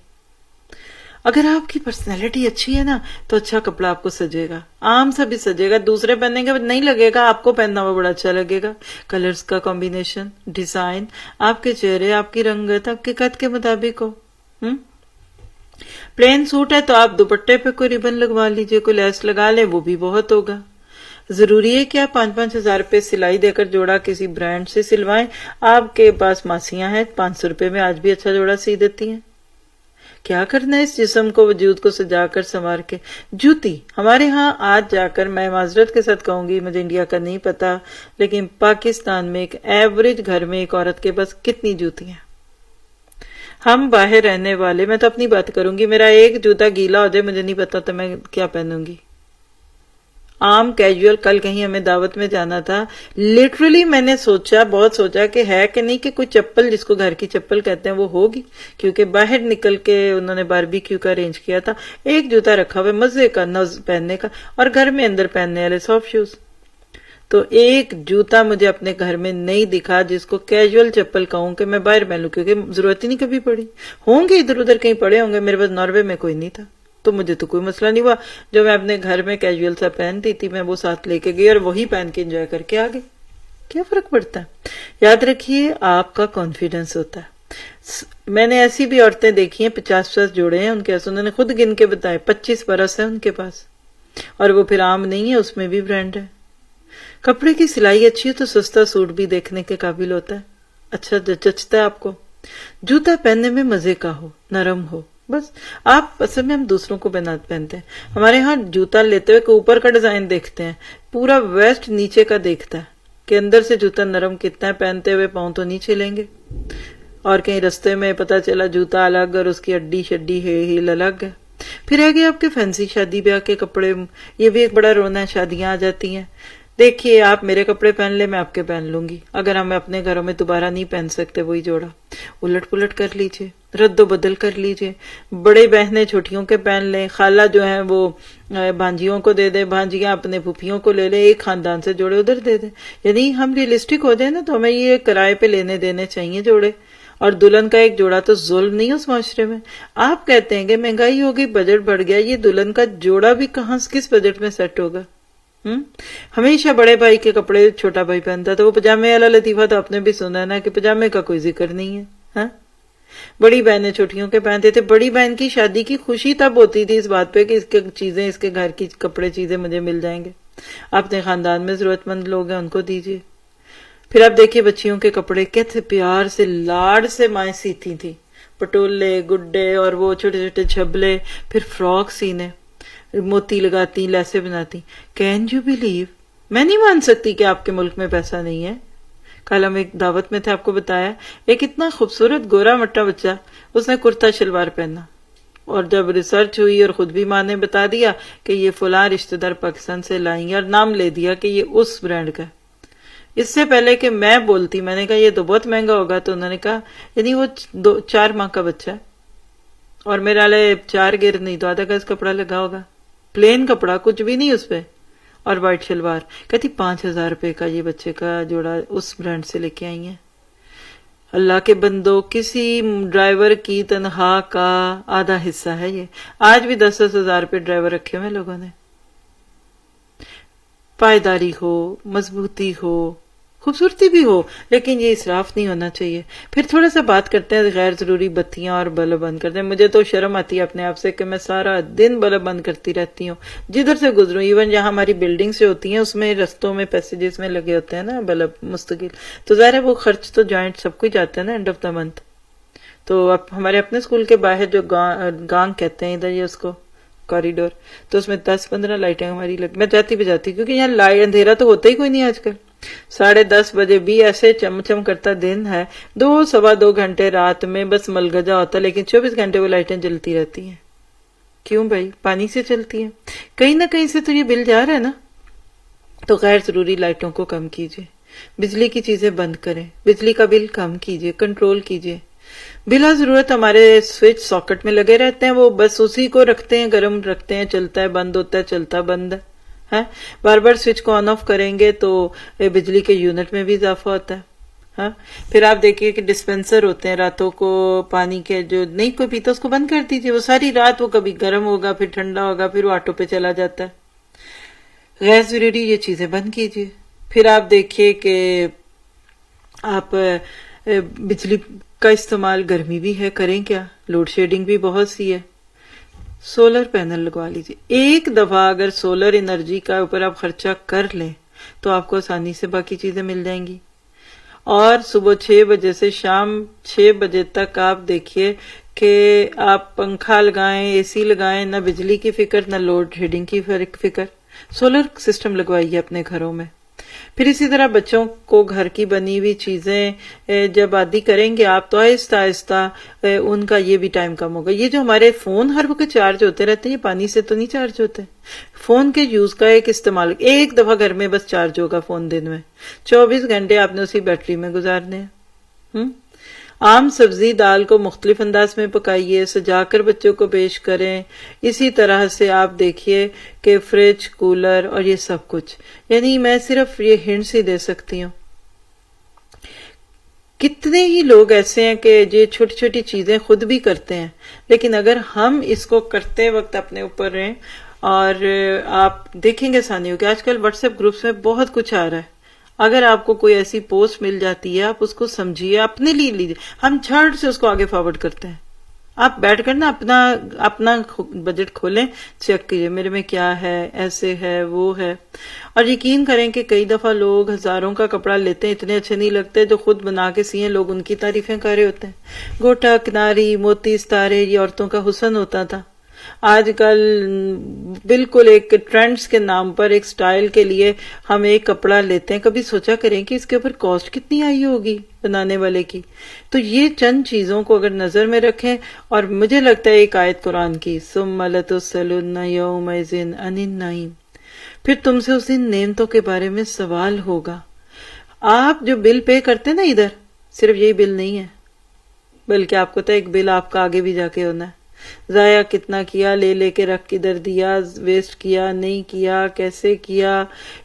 اگر آپ کی پرسنالٹی اچھی ہے نا تو اچھا کپڑا آپ کو سجے گا، عام سا بھی سجے گا، دوسرے پہنیں گے نہیں لگے گا، آپ کو پہننا ہوا بڑا اچھا لگے گا. کلرز کا کمبینیشن، ڈیزائن، آپ کے چہرے، آپ کی رنگت آپ کے قد کے مطابق ہو. پلین سوٹ ہے تو آپ دوپٹے پہ کوئی ریبن لگوا لیجئے، کوئی لیس لگا لیں، وہ بھی بہت ہوگا. ضروری ہے کہ آپ 5-5 ہزار روپے سلائی دے کر جوڑا کسی برانڈ سے سلوائیں. آپ کے پاس ماسیاں ہیں 500 روپے میں آج بھی اچھا جوڑا سی دیتی ہیں. کیا کرنا ہے اس جسم کو، وجود کو سجا کر سنوار کے؟ جوتی ہمارے ہاں آج جا کر، میں معذرت کے ساتھ کہوں گی، مجھے انڈیا کا نہیں پتا، لیکن پاکستان میں ایک ایوریج گھر میں ایک عورت کے پاس کتنی جوتی ہیں؟ ہم باہر رہنے والے، میں تو اپنی بات کروں گی، میرا ایک جوتا گیلا ہو جائے مجھے نہیں پتا تو میں کیا پہنوں گی۔ عام کیجول، کل کہیں ہمیں دعوت میں جانا تھا، لٹرلی میں نے سوچا، بہت سوچا کہ ہے کہ نہیں، کہ کوئی چپل جس کو گھر کی چپل کہتے ہیں وہ ہوگی، کیونکہ باہر نکل کے انہوں نے باربیکیو کا ارینج کیا تھا، ایک جوتا رکھا ہوا مزے کا پہننے کا، اور گھر میں اندر پہننے والے سافٹ شوز۔ تو ایک جوتا مجھے اپنے گھر میں نہیں دکھا جس کو کیجول چپل کہوں کہ میں باہر پہن لوں، کیونکہ ضرورت ہی نہیں کبھی پڑی، ہوں گے ادھر ادھر کہیں پڑے ہوں گے، میرے پاس ناروے میں کوئی نہیں تھا، تو مجھے تو کوئی مسئلہ نہیں ہوا، جو میں اپنے گھر میں کیجول سا پہنتی تھی میں وہ ساتھ لے کے گئی اور وہی پہن کے انجوائے کر کے آگے۔ کیا فرق پڑتا ہے؟ یاد رکھیے آپ کا کانفیڈنس ہوتا ہے۔ میں نے ایسی بھی عورتیں دیکھی ہیں 50 جوڑے ہیں ان کے پاس، انہوں نے خود گن کے بتائے 25 برس ہے ان کے پاس، اور وہ پھر عام نہیں ہے، اس میں بھی برانڈ ہے۔ کپڑے کی سلائی اچھی ہے تو سستا سوٹ بھی دیکھنے کے قابل ہوتا ہے، اچھا جچتا ہے آپ کو۔ جوتا پہننے میں مزے کا ہو، نرم ہو، بس۔ آپ اصل میں ہم دوسروں کو پہنتے ہیں، ہمارے ہاں جوتا لیتے ہوئے کہ اوپر کا ڈیزائن دیکھتے ہیں، پورا ویسٹ نیچے کا دیکھتا ہے کہ اندر سے جوتا نرم کتنا ہے، پہنتے ہوئے پاؤں تو نہیں چھلیں گے، اور کہیں رستے میں پتا چلا جوتا الگ اور اس کی اڈی شڈی ہیل الگ ہے۔ پھر آگے آپ کے فینسی شادی بیاہ کے کپڑے، یہ بھی ایک بڑا رونا ہے، شادیاں آ جاتی ہیں، دیکھیے آپ میرے کپڑے پہن لے، میں آپ کے پہن لوں گی، اگر ہم اپنے گھروں میں دوبارہ نہیں پہن سکتے وہی جوڑا، الٹ پلٹ کر لیجئے، رد و بدل کر لیجئے، بڑے بہنیں چھوٹیوں کے پہن لیں، خالہ جو ہیں وہ بھانجیوں کو دے دیں، بھانجیاں اپنے پھوپھیوں کو لے لیں، ایک خاندان سے جوڑے ادھر دے دیں، یعنی ہم ریئلسٹک ہو جائیں نا تو ہمیں یہ کرائے پہ لینے دینے چاہیے جوڑے، اور دلہن کا ایک جوڑا تو ظلم نہیں اس معاشرے میں۔ آپ کہتے ہیں کہ مہنگائی ہو گئی، بجٹ بڑھ گیا، یہ دلہن کا جوڑا بھی کہاں کس بجٹ میں سیٹ ہوگا؟ ہمیشہ بڑے بھائی کے کپڑے چھوٹا بھائی پہنتا تھا، وہ پجامے والا لطیفہ تو آپ نے بھی سنا ہے نا کہ پجامے کا کوئی ذکر نہیں ہے، ہاں؟ بڑی بہنیں چھوٹیوں کے پہنتے تھے، بڑی بہن کی شادی کی خوشی تب ہوتی تھی اس بات پہ کہ اس کے چیزیں، اس کے گھر کی کپڑے چیزیں مجھے مل جائیں گے، اپنے خاندان میں ضرورت مند لوگ ہیں ان کو دیجیے۔ پھر آپ دیکھیے بچیوں کے کپڑے کیسے پیار سے لاڈ سے مائیں سیتی تھی، پٹولے گڈے اور وہ چھوٹے چھوٹے جھبلے، پھر فراک سینے، موتی لگاتی، لیسے بناتی۔ Can you believe? میں نہیں مان سکتی کہ آپ کے ملک میں پیسہ نہیں ہے۔ کل ہم ایک دعوت میں تھے، آپ کو بتایا، ایک اتنا خوبصورت گورا مٹا بچہ، اس نے کرتا شلوار پہنا، اور جب ریسرچ ہوئی اور خود بھی ماں نے بتا دیا کہ یہ فلاں رشتہ دار پاکستان سے لائیں گے، اور نام لے دیا کہ یہ اس برانڈ کا ہے۔ اس سے پہلے کہ میں بولتی، میں نے کہا یہ تو بہت مہنگا ہوگا، تو انہوں نے کہا یعنی وہ 4 ماہ کا بچہ ہے، اور میرا لے 4 گرد نہیں تو آدھا گز کپڑا لگا ہوگا، پلین کپڑا، کچھ بھی نہیں اس پہ، اور وائٹ شلوار۔ کہتی 5000 روپے کا یہ بچے کا جوڑا اس برانڈ سے لے کے آئی ہیں۔ اللہ کے بندو، کسی ڈرائیور کی تنخواہ کا آدھا حصہ ہے یہ۔ آج بھی 10-10 ہزار روپے ڈرائیور رکھے ہوئے لوگوں نے۔ پائیداری ہو، مضبوطی ہو، خوبصورتی بھی ہو، لیکن یہ اسراف نہیں ہونا چاہیے۔ پھر تھوڑا سا بات کرتے ہیں غیر ضروری بتیاں اور بلب بند کرتے ہیں۔ مجھے تو شرم آتی ہے اپنے آپ سے کہ میں سارا دن بلب بند کرتی رہتی ہوں، جدھر سے گزروں، ایون جہاں ہماری بلڈنگ سے ہوتی ہیں اس میں رستوں میں پیسیجز میں لگے ہوتے ہیں نا بلب مستقل، تو ظاہر ہے وہ خرچ تو جوائنٹ سب کو جاتا ہے نا اینڈ آف دا منتھ۔ تو اب ہمارے اپنے اسکول کے باہر جو گانگ کہتے ہیں ادھر یہ اس کو کوریڈور، تو اس میں 10-15 لائٹیں ہماری میں جاتی بجاتی، کیونکہ یہاں لائٹ اندھیرا تو ہوتا ہی کوئی نہیں آج کل۔ 10:30 بجے بھی ایسے چمچم کرتا دن ہے، 2-2.25 گھنٹے رات میں بس ملگجا ہوتا، لیکن 24 گھنٹے وہ لائٹیں جلتی رہتی ہیں۔ کیوں بھائی؟ پانی سے چلتی ہیں، کہیں نہ کہیں سے تو یہ بل جا رہا ہے نا۔ تو غیر ضروری لائٹوں کو کم کیجیے، بجلی کی چیزیں بند کریں، بجلی کا بل کم کیجیے، کنٹرول کیجیے۔ بلا ضرورت ہمارے سوئچ ساکٹ میں لگے رہتے ہیں، وہ بس اسی کو رکھتے ہیں، گرم رکھتے ہیں، چلتا ہے بند ہوتا ہے، چلتا بند ہے۔ بار بار سوئچ کو آن آف کریں گے تو بجلی کے یونٹ میں بھی اضافہ ہوتا ہے۔ ہاں، پھر آپ دیکھیے کہ ڈسپینسر ہوتے ہیں راتوں کو پانی کے، جو نہیں کوئی پیتا اس کو بند کر دیجیے، وہ ساری رات وہ کبھی گرم ہوگا پھر ٹھنڈا ہوگا، پھر وہ آٹو پہ چلا جاتا ہے۔ غیر ضروری یہ چیزیں بند کیجیے۔ پھر آپ دیکھیے کہ آپ بجلی کا استعمال، گرمی بھی ہے، کریں کیا، لوڈ شیڈنگ بھی بہت سی ہے، سولر پینل لگوا لیجیے۔ ایک دفعہ اگر سولر انرجی کا اوپر آپ خرچہ کر لیں تو آپ کو آسانی سے باقی چیزیں مل جائیں گی۔ اور صبح 6 بجے سے شام 6 بجے تک آپ دیکھیے کہ آپ پنکھا لگائیں، اے سی لگائیں، نہ بجلی کی فکر، نہ لوڈ شیڈنگ کی فکر. سولر سسٹم لگوائیے اپنے گھروں میں. پھر اسی طرح بچوں کو گھر کی بنی ہوئی چیزیں جب عادی کریں گے آپ تو آہستہ آہستہ ان کا یہ بھی ٹائم کم ہوگا. یہ جو ہمارے فون ہر وقت چارج ہوتے رہتے ہیں، یہ پانی سے تو نہیں چارج ہوتے. فون کے یوز کا ایک استعمال، ایک دفعہ گھر میں بس چارج ہوگا فون دن میں، 24 گھنٹے آپ نے اسی بیٹری میں گزارنے ہیں. عام سبزی دال کو مختلف انداز میں پکائیے، سجا کر بچوں کو پیش کریں. اسی طرح سے آپ دیکھیے کہ فریج، کولر اور یہ سب کچھ، یعنی میں صرف یہ ہنٹس ہی دے سکتی ہوں. کتنے ہی لوگ ایسے ہیں کہ یہ چھوٹی چھوٹی چیزیں خود بھی کرتے ہیں، لیکن اگر ہم اس کو کرتے وقت اپنے اوپر رہیں. اور آپ دیکھیں گے سانیوں کہ آج کل واٹس ایپ گروپس میں بہت کچھ آ رہا ہے. اگر آپ کو کوئی ایسی پوسٹ مل جاتی ہے آپ اس کو سمجھیے، اپنے لیے لیجیے. ہم جھٹ سے اس کو آگے فارورڈ کرتے ہیں. آپ بیٹھ کر نا اپنا بجٹ کھولیں، چیک کیجیے میرے میں کیا ہے، ایسے ہے، وہ ہے. اور یقین کریں کہ کئی دفعہ لوگ ہزاروں کا کپڑا لیتے ہیں، اتنے اچھے نہیں لگتے، جو خود بنا کے سیئیں لوگ ان کی تعریفیں کر رہے ہوتے ہیں. گوٹا، کناری، موتی، ستارے یہ عورتوں کا حسن ہوتا تھا. آج کل بالکل ایک ٹرینڈز کے نام پر ایک سٹائل کے لیے ہم ایک کپڑا لیتے ہیں. کبھی سوچا کریں کہ اس کے اوپر کاسٹ کتنی آئی ہوگی بنانے والے کی. تو یہ چند چیزوں کو اگر نظر میں رکھیں، اور مجھے لگتا ہے ایک آیت قرآن کی، ثم لتسألن یومئذ عن النعیم، پھر تم سے اس دن نعمتوں کے بارے میں سوال ہوگا. آپ جو بل پے کرتے ہیں نا، ادھر صرف یہی بل نہیں ہے، بلکہ آپ کو تو ایک بل آپ کا آگے بھی جا کے ہونا ہے. ضائع کتنا کیا، لے کے رکھ کدھر دیا، ویسٹ کیا، نہیں کیا، کیسے کیا،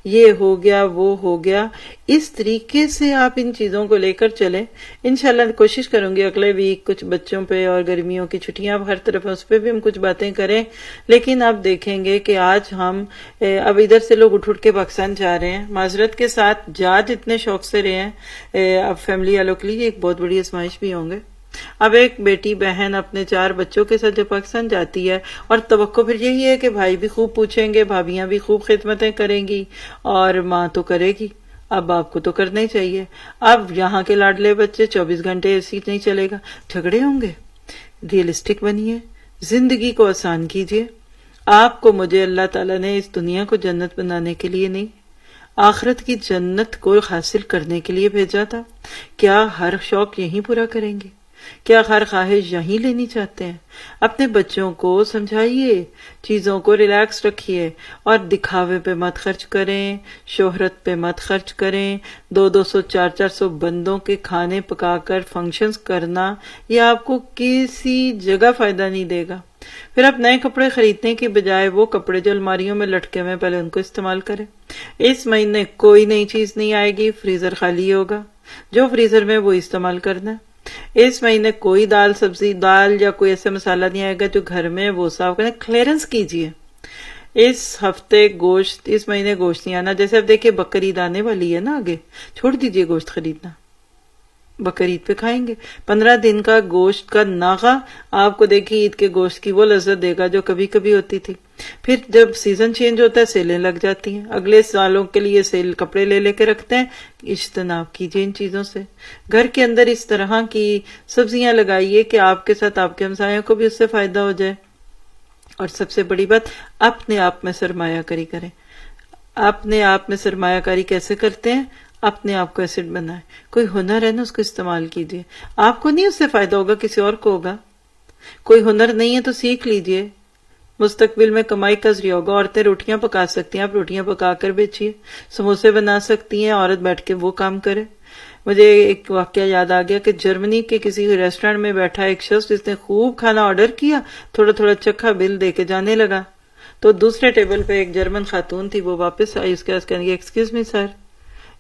یہ ہو گیا، وہ ہو گیا. اس طریقے سے آپ ان چیزوں کو لے کر چلیں. انشاءاللہ کوشش کروں گی اگلے ویک کچھ بچوں پہ اور گرمیوں کی چھٹیاں ہر طرف ہیں، اس پہ بھی ہم کچھ باتیں کریں. لیکن آپ دیکھیں گے کہ آج ہم اب ادھر سے لوگ اٹھ کے پاکستان جا رہے ہیں، معذرت کے ساتھ جا جتنے شوق سے رہے ہیں، اب فیملی والوں کے لیے ایک بہت بڑی آزمائش بھی ہوں گے. اب ایک بیٹی بہن اپنے 4 بچوں کے ساتھ جب پاکستان جاتی ہے، اور توقع پھر یہی ہے کہ بھائی بھی خوب پوچھیں گے، بھابیاں بھی خوب خدمتیں کریں گی، اور ماں تو کرے گی. اب آپ کو تو کرنا ہی چاہیے. اب یہاں کے لاڈلے بچے 24 گھنٹے ایسی نہیں چلے گا، جھگڑے ہوں گے. ریئلسٹک بنیے، زندگی کو آسان کیجیے. آپ کو مجھے اللہ تعالیٰ نے اس دنیا کو جنت بنانے کے لیے نہیں، آخرت کی جنت کو حاصل کرنے کے لیے بھیجا تھا. کیا ہر شوق یہیں پورا کریں گے؟ کیا ہر خواہش یہیں لینی چاہتے ہیں؟ اپنے بچوں کو سمجھائیے، چیزوں کو ریلیکس رکھیے، اور دکھاوے پہ مت خرچ کریں، شہرت پہ مت خرچ کریں. 200 400 بندوں کے کھانے پکا کر فنکشنز کرنا، یہ آپ کو کسی جگہ فائدہ نہیں دے گا. پھر آپ نئے کپڑے خریدنے کی بجائے وہ کپڑے جو الماریوں میں لٹکے ہوئے پہلے ان کو استعمال کریں. اس مہینے کوئی نئی چیز نہیں آئے گی، فریزر خالی ہوگا، جو فریزر میں وہ استعمال کرنا ہے. اس مہینے کوئی دال یا کوئی ایسا مسالہ نہیں آئے گا جو گھر میں، وہ صاف کرنا، کلیئرنس کیجیے. اس ہفتے گوشت، اس مہینے گوشت نہیں آنا. جیسے اب دیکھیں بقرعید آنے والی ہے نا، آگے چھوڑ دیجیے گوشت خریدنا، بقرعید پہ کھائیں گے. 15 دن کا گوشت کا ناغہ آپ کو دیکھیں عید کے گوشت کی وہ لذت دے گا جو کبھی کبھی ہوتی تھی. پھر جب سیزن چینج ہوتا ہے سیلیں لگ جاتی ہیں، اگلے سالوں کے لیے سیل کپڑے لے کے رکھتے ہیں. اجتناب کیجیے ان چیزوں سے. گھر کے اندر اس طرح کی سبزیاں لگائیے کہ آپ کے ساتھ آپ کے ہمسایوں کو بھی اس سے فائدہ ہو جائے. اور سب سے بڑی بات، اپنے آپ میں سرمایہ کاری کریں. اپنے آپ میں سرمایہ کاری کیسے کرتے ہیں؟ اپنے آپ کو ایسٹ بنائیں. کوئی ہنر ہے نا، اس کو استعمال کیجیے. آپ کو نہیں اس سے فائدہ ہوگا، کسی اور کو ہوگا. کوئی ہنر نہیں ہے تو سیکھ لیجیے، مستقبل میں کمائی کا ذریعہ ہوگا. عورتیں روٹیاں پکا سکتی ہیں، آپ روٹیاں پکا کر بیچیے. سموسے بنا سکتی ہیں، عورت بیٹھ کے وہ کام کرے. مجھے ایک واقعہ یاد آ گیا کہ جرمنی کے کسی ریسٹورینٹ میں بیٹھا ایک شخص جس نے خوب کھانا آرڈر کیا، تھوڑا تھوڑا چکھا، بل دے کے جانے لگا. تو دوسرے ٹیبل پہ ایک جرمن خاتون تھی، وہ واپس آئی، اس کے پاس کہنے گی ایکسکیوز می سر،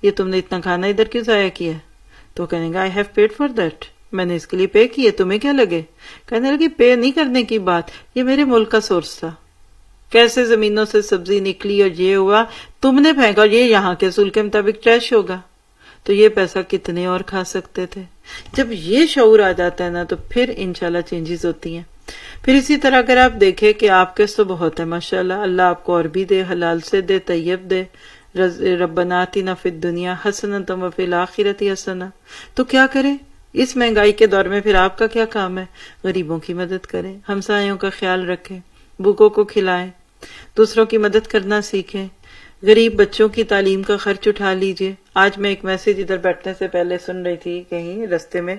یہ تم نے اتنا کھانا ادھر کیوں ضائع کیا؟ تو کہنے گا I have paid for that, میں نے اس کے لیے پے کیے، تمہیں کیا لگے؟ کہنے لگی پے نہیں کرنے کی بات، یہ میرے ملک کا سورس تھا، کیسے زمینوں سے سبزی نکلی اور یہ ہوا، تم نے پھینکا، اور یہ یہاں کے اصول کے مطابق ٹریش ہوگا، تو یہ پیسہ کتنے اور کھا سکتے تھے. جب یہ شعور آ جاتا ہے نا تو پھر انشاءاللہ چینجز ہوتی ہیں. پھر اسی طرح اگر آپ دیکھیں کہ آپ کے تو بہت ہے ماشاءاللہ، اللہ آپ کو اور بھی دے، حلال سے دے، طیب دے. ربنا آتنا فی الدنیا حسنۃ وفی الآخرۃ حسنہ. تو کیا کریں؟ اس مہنگائی کے دور میں پھر آپ کا کیا کام ہے؟ غریبوں کی مدد کریں، ہمسایوں کا خیال رکھیں، بھوکوں کو کھلائیں، دوسروں کی مدد کرنا سیکھیں، غریب بچوں کی تعلیم کا خرچ اٹھا لیجئے۔ آج میں ایک میسج ادھر بیٹھنے سے پہلے سن رہی تھی کہیں رستے میں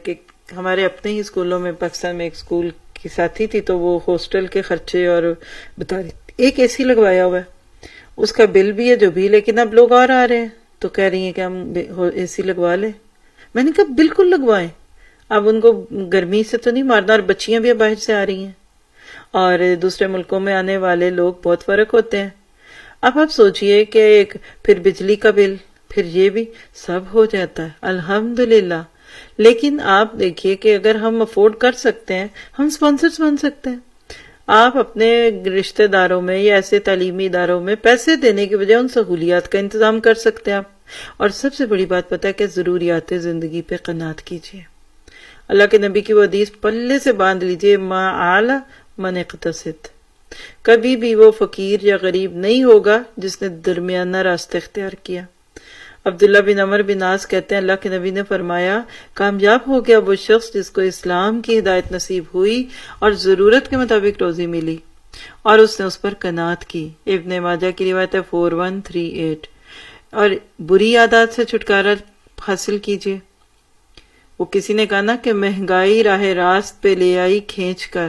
کہ ہمارے اپنے ہی اسکولوں میں، پاکستان میں ایک اسکول کی ساتھی تھی تو وہ ہاسٹل کے خرچے اور بتا رہی تھی، ایک اے سی لگوایا ہوا ہے، اس کا بل بھی ہے جو بھی، لیکن اب لوگ اور آ رہے ہیں تو کہہ رہی ہیں کہ ہم اے سی لگوا لیں۔ میں نے کہا بالکل لگوائیں، اب ان کو گرمی سے تو نہیں مارنا، اور بچیاں بھی اب باہر سے آ رہی ہیں اور دوسرے ملکوں میں آنے والے لوگ بہت فرق ہوتے ہیں۔ اب آپ سوچئے کہ ایک پھر بجلی کا بل، پھر یہ بھی سب ہو جاتا ہے الحمدللہ۔ لیکن آپ دیکھیے کہ اگر ہم افورڈ کر سکتے ہیں، ہم سپانسرز بن سکتے ہیں۔ آپ اپنے رشتہ داروں میں یا ایسے تعلیمی اداروں میں پیسے دینے کی بجائے ان سہولیات کا انتظام کر سکتے ہیں آپ۔ اور سب سے بڑی بات پتہ ہے کہ ضروریات زندگی پہ قناعت کیجیے۔ اللہ کے نبی کی وہ حدیث پلے سے باندھ لیجیے، ما آل من اقتصد، کبھی بھی وہ فقیر یا غریب نہیں ہوگا جس نے درمیانہ راستہ اختیار کیا۔ عبداللہ بن عمر بن عاص کہتے ہیں اللہ کے نبی نے فرمایا کامیاب ہو گیا وہ شخص جس کو اسلام کی ہدایت نصیب ہوئی اور ضرورت کے مطابق روزی ملی اور اس نے اس پر قناعت کی۔ ابن ماجہ کی روایت ہے 4138۔ اور بری عادات سے چھٹکارا حاصل کیجیے۔ وہ کسی نے کہا نا کہ مہنگائی راہ راست پہ لے آئی کھینچ کر،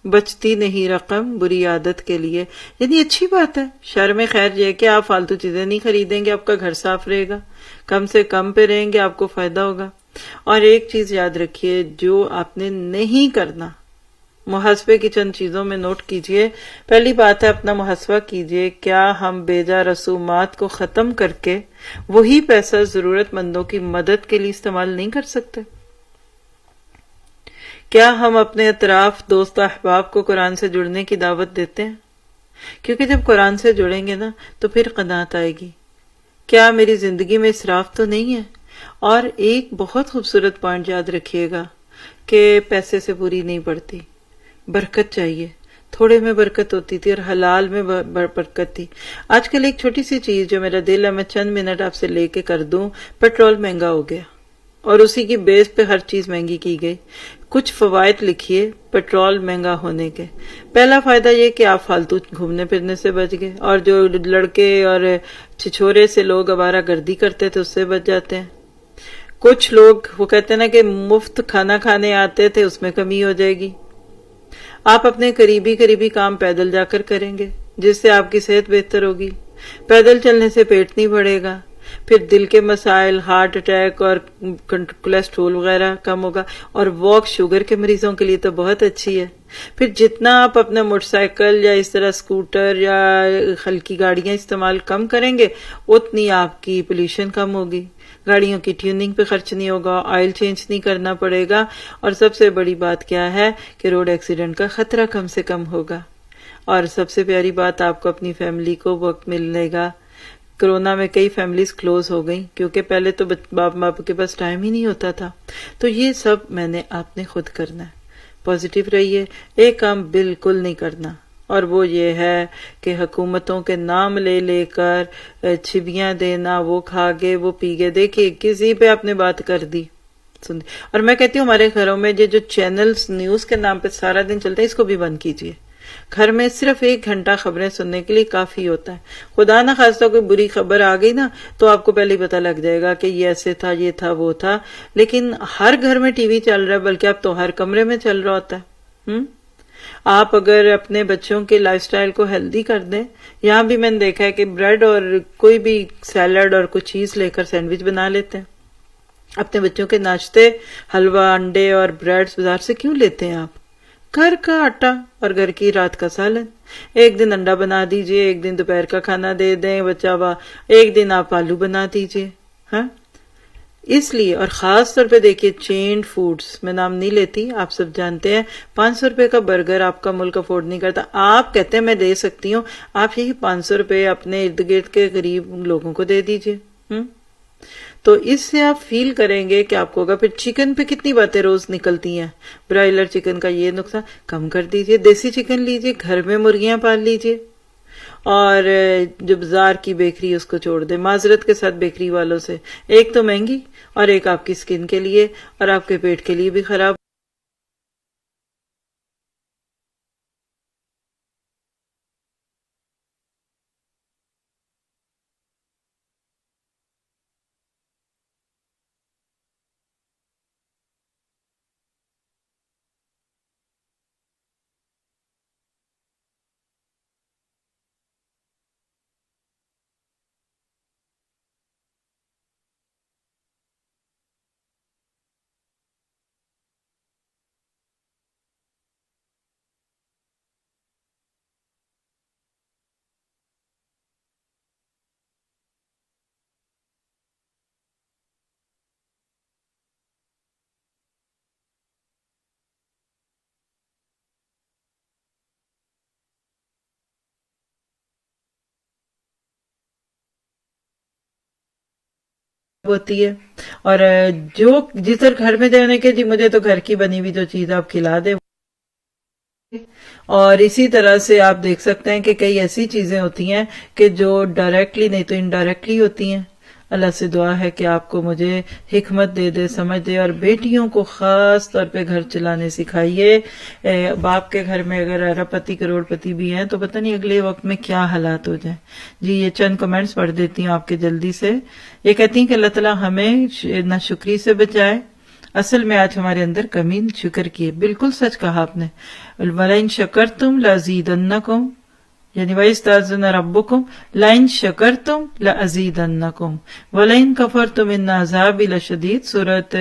بچتی نہیں رقم بری عادت کے لیے۔ یعنی اچھی بات ہے، شر میں خیر یہ ہے کہ آپ فالتو چیزیں نہیں خریدیں گے، آپ کا گھر صاف رہے گا، کم سے کم پہ رہیں گے، آپ کو فائدہ ہوگا۔ اور ایک چیز یاد رکھیے، جو آپ نے نہیں کرنا، محاسبے کی چند چیزوں میں نوٹ کیجئے۔ پہلی بات ہے اپنا محاسبہ کیجئے، کیا ہم بیجا رسومات کو ختم کر کے وہی پیسہ ضرورت مندوں کی مدد کے لیے استعمال نہیں کر سکتے؟ کیا ہم اپنے اطراف دوست احباب کو قرآن سے جڑنے کی دعوت دیتے ہیں؟ کیونکہ جب قرآن سے جڑیں گے نا تو پھر قناعت آئے گی۔ کیا میری زندگی میں اسراف تو نہیں ہے؟ اور ایک بہت خوبصورت پوائنٹ یاد رکھیے گا کہ پیسے سے پوری نہیں پڑتی، برکت چاہیے۔ تھوڑے میں برکت ہوتی تھی اور حلال میں برکت تھی۔ آج کل ایک چھوٹی سی چیز جو میرا دل ہے میں چند منٹ آپ سے لے کے کر دوں، پیٹرول مہنگا ہو گیا اور اسی کی بیس پہ ہر چیز مہنگی کی گئی۔ کچھ فوائد لکھیے پیٹرول مہنگا ہونے کے۔ پہلا فائدہ یہ کہ آپ فالتو گھومنے پھرنے سے بچ گئے، اور جو لڑکے اور چھچورے سے لوگ آوارہ گردی کرتے تھے اس سے بچ جاتے ہیں۔ کچھ لوگ وہ کہتے ہیں نا کہ مفت کھانا کھانے آتے تھے، اس میں کمی ہو جائے گی۔ آپ اپنے قریبی کام پیدل جا کر کریں گے جس سے آپ کی صحت بہتر ہوگی۔ پیدل چلنے سے پیٹ نہیں بڑھے گا، پھر دل کے مسائل، ہارٹ اٹیک اور کولیسٹرول وغیرہ کم ہوگا، اور واک شوگر کے مریضوں کے لیے تو بہت اچھی ہے۔ پھر جتنا آپ اپنا موٹر سائیکل یا اس طرح سکوٹر یا ہلکی گاڑیاں استعمال کم کریں گے اتنی آپ کی پولیوشن کم ہوگی، گاڑیوں کی ٹیوننگ پہ خرچ نہیں ہوگا، آئل چینج نہیں کرنا پڑے گا، اور سب سے بڑی بات کیا ہے کہ روڈ ایکسیڈنٹ کا خطرہ کم سے کم ہوگا۔ اور سب سے پیاری بات، آپ کو اپنی فیملی کو وقت ملے گا۔ کرونا میں کئی فیملیز کلوز ہو گئیں کیونکہ پہلے تو باپ کے پاس ٹائم ہی نہیں ہوتا تھا۔ تو یہ سب میں نے آپ نے خود کرنا ہے۔ پازیٹیو رہیے، ایک کام بالکل نہیں کرنا، اور وہ یہ ہے کہ حکومتوں کے نام لے لے کر چھبیاں دینا، وہ کھا گئے وہ پی گئے۔ دیکھیے کسی پہ آپ نے بات کر دی، اور میں کہتی ہوں ہمارے گھروں میں یہ جو چینلز نیوز کے نام پہ سارا دن چلتے ہیں اس کو بھی بند کیجیے۔ گھر میں صرف 1 گھنٹہ خبریں سننے کے لیے کافی ہوتا ہے۔ خدا نہ خواستہ کوئی بری خبر آ گئی نا تو آپ کو پہلے ہی پتہ لگ جائے گا کہ یہ ایسے تھا، یہ تھا، وہ تھا۔ لیکن ہر گھر میں ٹی وی چل رہا ہے، بلکہ اب تو ہر کمرے میں چل رہا ہوتا ہے۔ آپ اگر اپنے بچوں کے لائف سٹائل کو ہیلدی کر دیں، یہاں بھی میں نے دیکھا ہے کہ بریڈ اور کوئی بھی سیلڈ اور کچھ چیز لے کر سینڈوچ بنا لیتے ہیں۔ اپنے بچوں کے ناشتے حلوہ، انڈے اور بریڈز بازار سے کیوں لیتے ہیں آپ؟ گھر کا آٹا اور گھر کی رات کا سالن، ایک دن انڈا بنا دیجئے، ایک دن دوپہر کا کھانا دے دیں بچہ، ایک دن آپ آلو بنا دیجئے۔ ہاں اس لیے، اور خاص طور پہ دیکھیے چینڈ فوڈز، میں نام نہیں لیتی، آپ سب جانتے ہیں 500 روپے کا برگر آپ کا ملک افورڈ نہیں کرتا۔ آپ کہتے ہیں میں دے سکتی ہوں، آپ یہی 500 روپے اپنے ارد گرد کے غریب لوگوں کو دے دیجئے۔ تو اس سے آپ فیل کریں گے کہ آپ کو ہوگا۔ پھر چکن پہ کتنی باتیں روز نکلتی ہیں، برائلر چکن کا یہ نقصان، کم کر دیجئے، دیسی چکن لیجئے، گھر میں مرغیاں پال لیجئے۔ اور جو بازار کی بیکری اس کو چھوڑ دیں. معذرت کے ساتھ بیکری والوں سے، ایک تو مہنگی اور ایک آپ کی سکن کے لیے اور آپ کے پیٹ کے لیے بھی خراب ہوتی ہے. اور جو جس طرح گھر میں جانے کے جی مجھے تو گھر کی بنی ہوئی جو چیز آپ کھلا دیں، اور اسی طرح سے آپ دیکھ سکتے ہیں کہ کئی ایسی چیزیں ہوتی ہیں کہ جو ڈائریکٹلی نہیں تو انڈائریکٹلی ہوتی ہیں. اللہ سے دعا ہے کہ آپ کو مجھے حکمت دے دے، سمجھ دے، اور بیٹیوں کو خاص طور پہ گھر چلانے سکھائیے. باپ کے گھر میں اگر ارب پتی کروڑ پتی بھی ہیں تو پتہ نہیں اگلے وقت میں کیا حالات ہو جائیں. جی یہ چند کمنٹس پڑھ دیتی ہوں آپ کے جلدی سے. یہ کہتی ہیں کہ اللہ تعالیٰ ہمیں ناشکری سے بچائے. اصل میں آج ہمارے اندر کمی شکر کی ہے. بالکل سچ کہا آپ نے. وَلَئِن شَكَرْتُمْ لَأَزِيدَنَّكُمْ، یعنی وَإِذْ رَبُّكُمْ لَئِن شَكَرْتُمْ لَأَزِيدَنَّكُمْ وَلَئِن كَفَرْتُمْ إِنَّ عَذَابِي لَشَدِيدٌ. سورۃ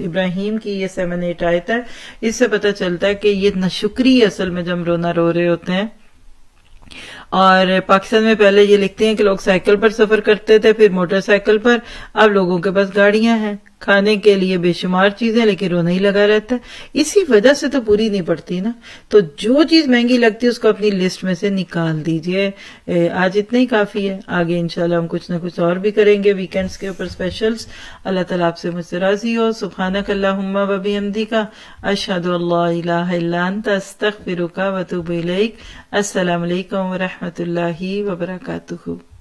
ابراہیم کی یہ 7-8 آیت ہے. اس سے پتہ چلتا ہے کہ یہ ناشکری اصل میں جب رونا رو رہے ہوتے ہیں. اور پاکستان میں پہلے یہ لکھتے ہیں کہ لوگ سائیکل پر سفر کرتے تھے، پھر موٹر سائیکل پر. اب لوگوں کے پاس گاڑیاں ہیں، کھانے کے لیے بے شمار چیزیں، لیکن رونا ہی لگا رہتا ہے. اسی وجہ سے تو پوری نہیں پڑتی نا. تو جو چیز مہنگی لگتی ہے اس کو اپنی لسٹ میں سے نکال دیجئے. آج اتنا ہی کافی ہے. آگے انشاءاللہ ہم کچھ نہ کچھ اور بھی کریں گے ویکینڈز کے اوپر اسپیشلز. اللہ تعالیٰ آپ سے مجھ سے راضی ہو. سبحانک اللہم و بحمدک، اشہد ان لا الہ الا انت، استغفرک و اتوب الیک. السلام علیکم ورحمۃ اللہ وبرکاتہ.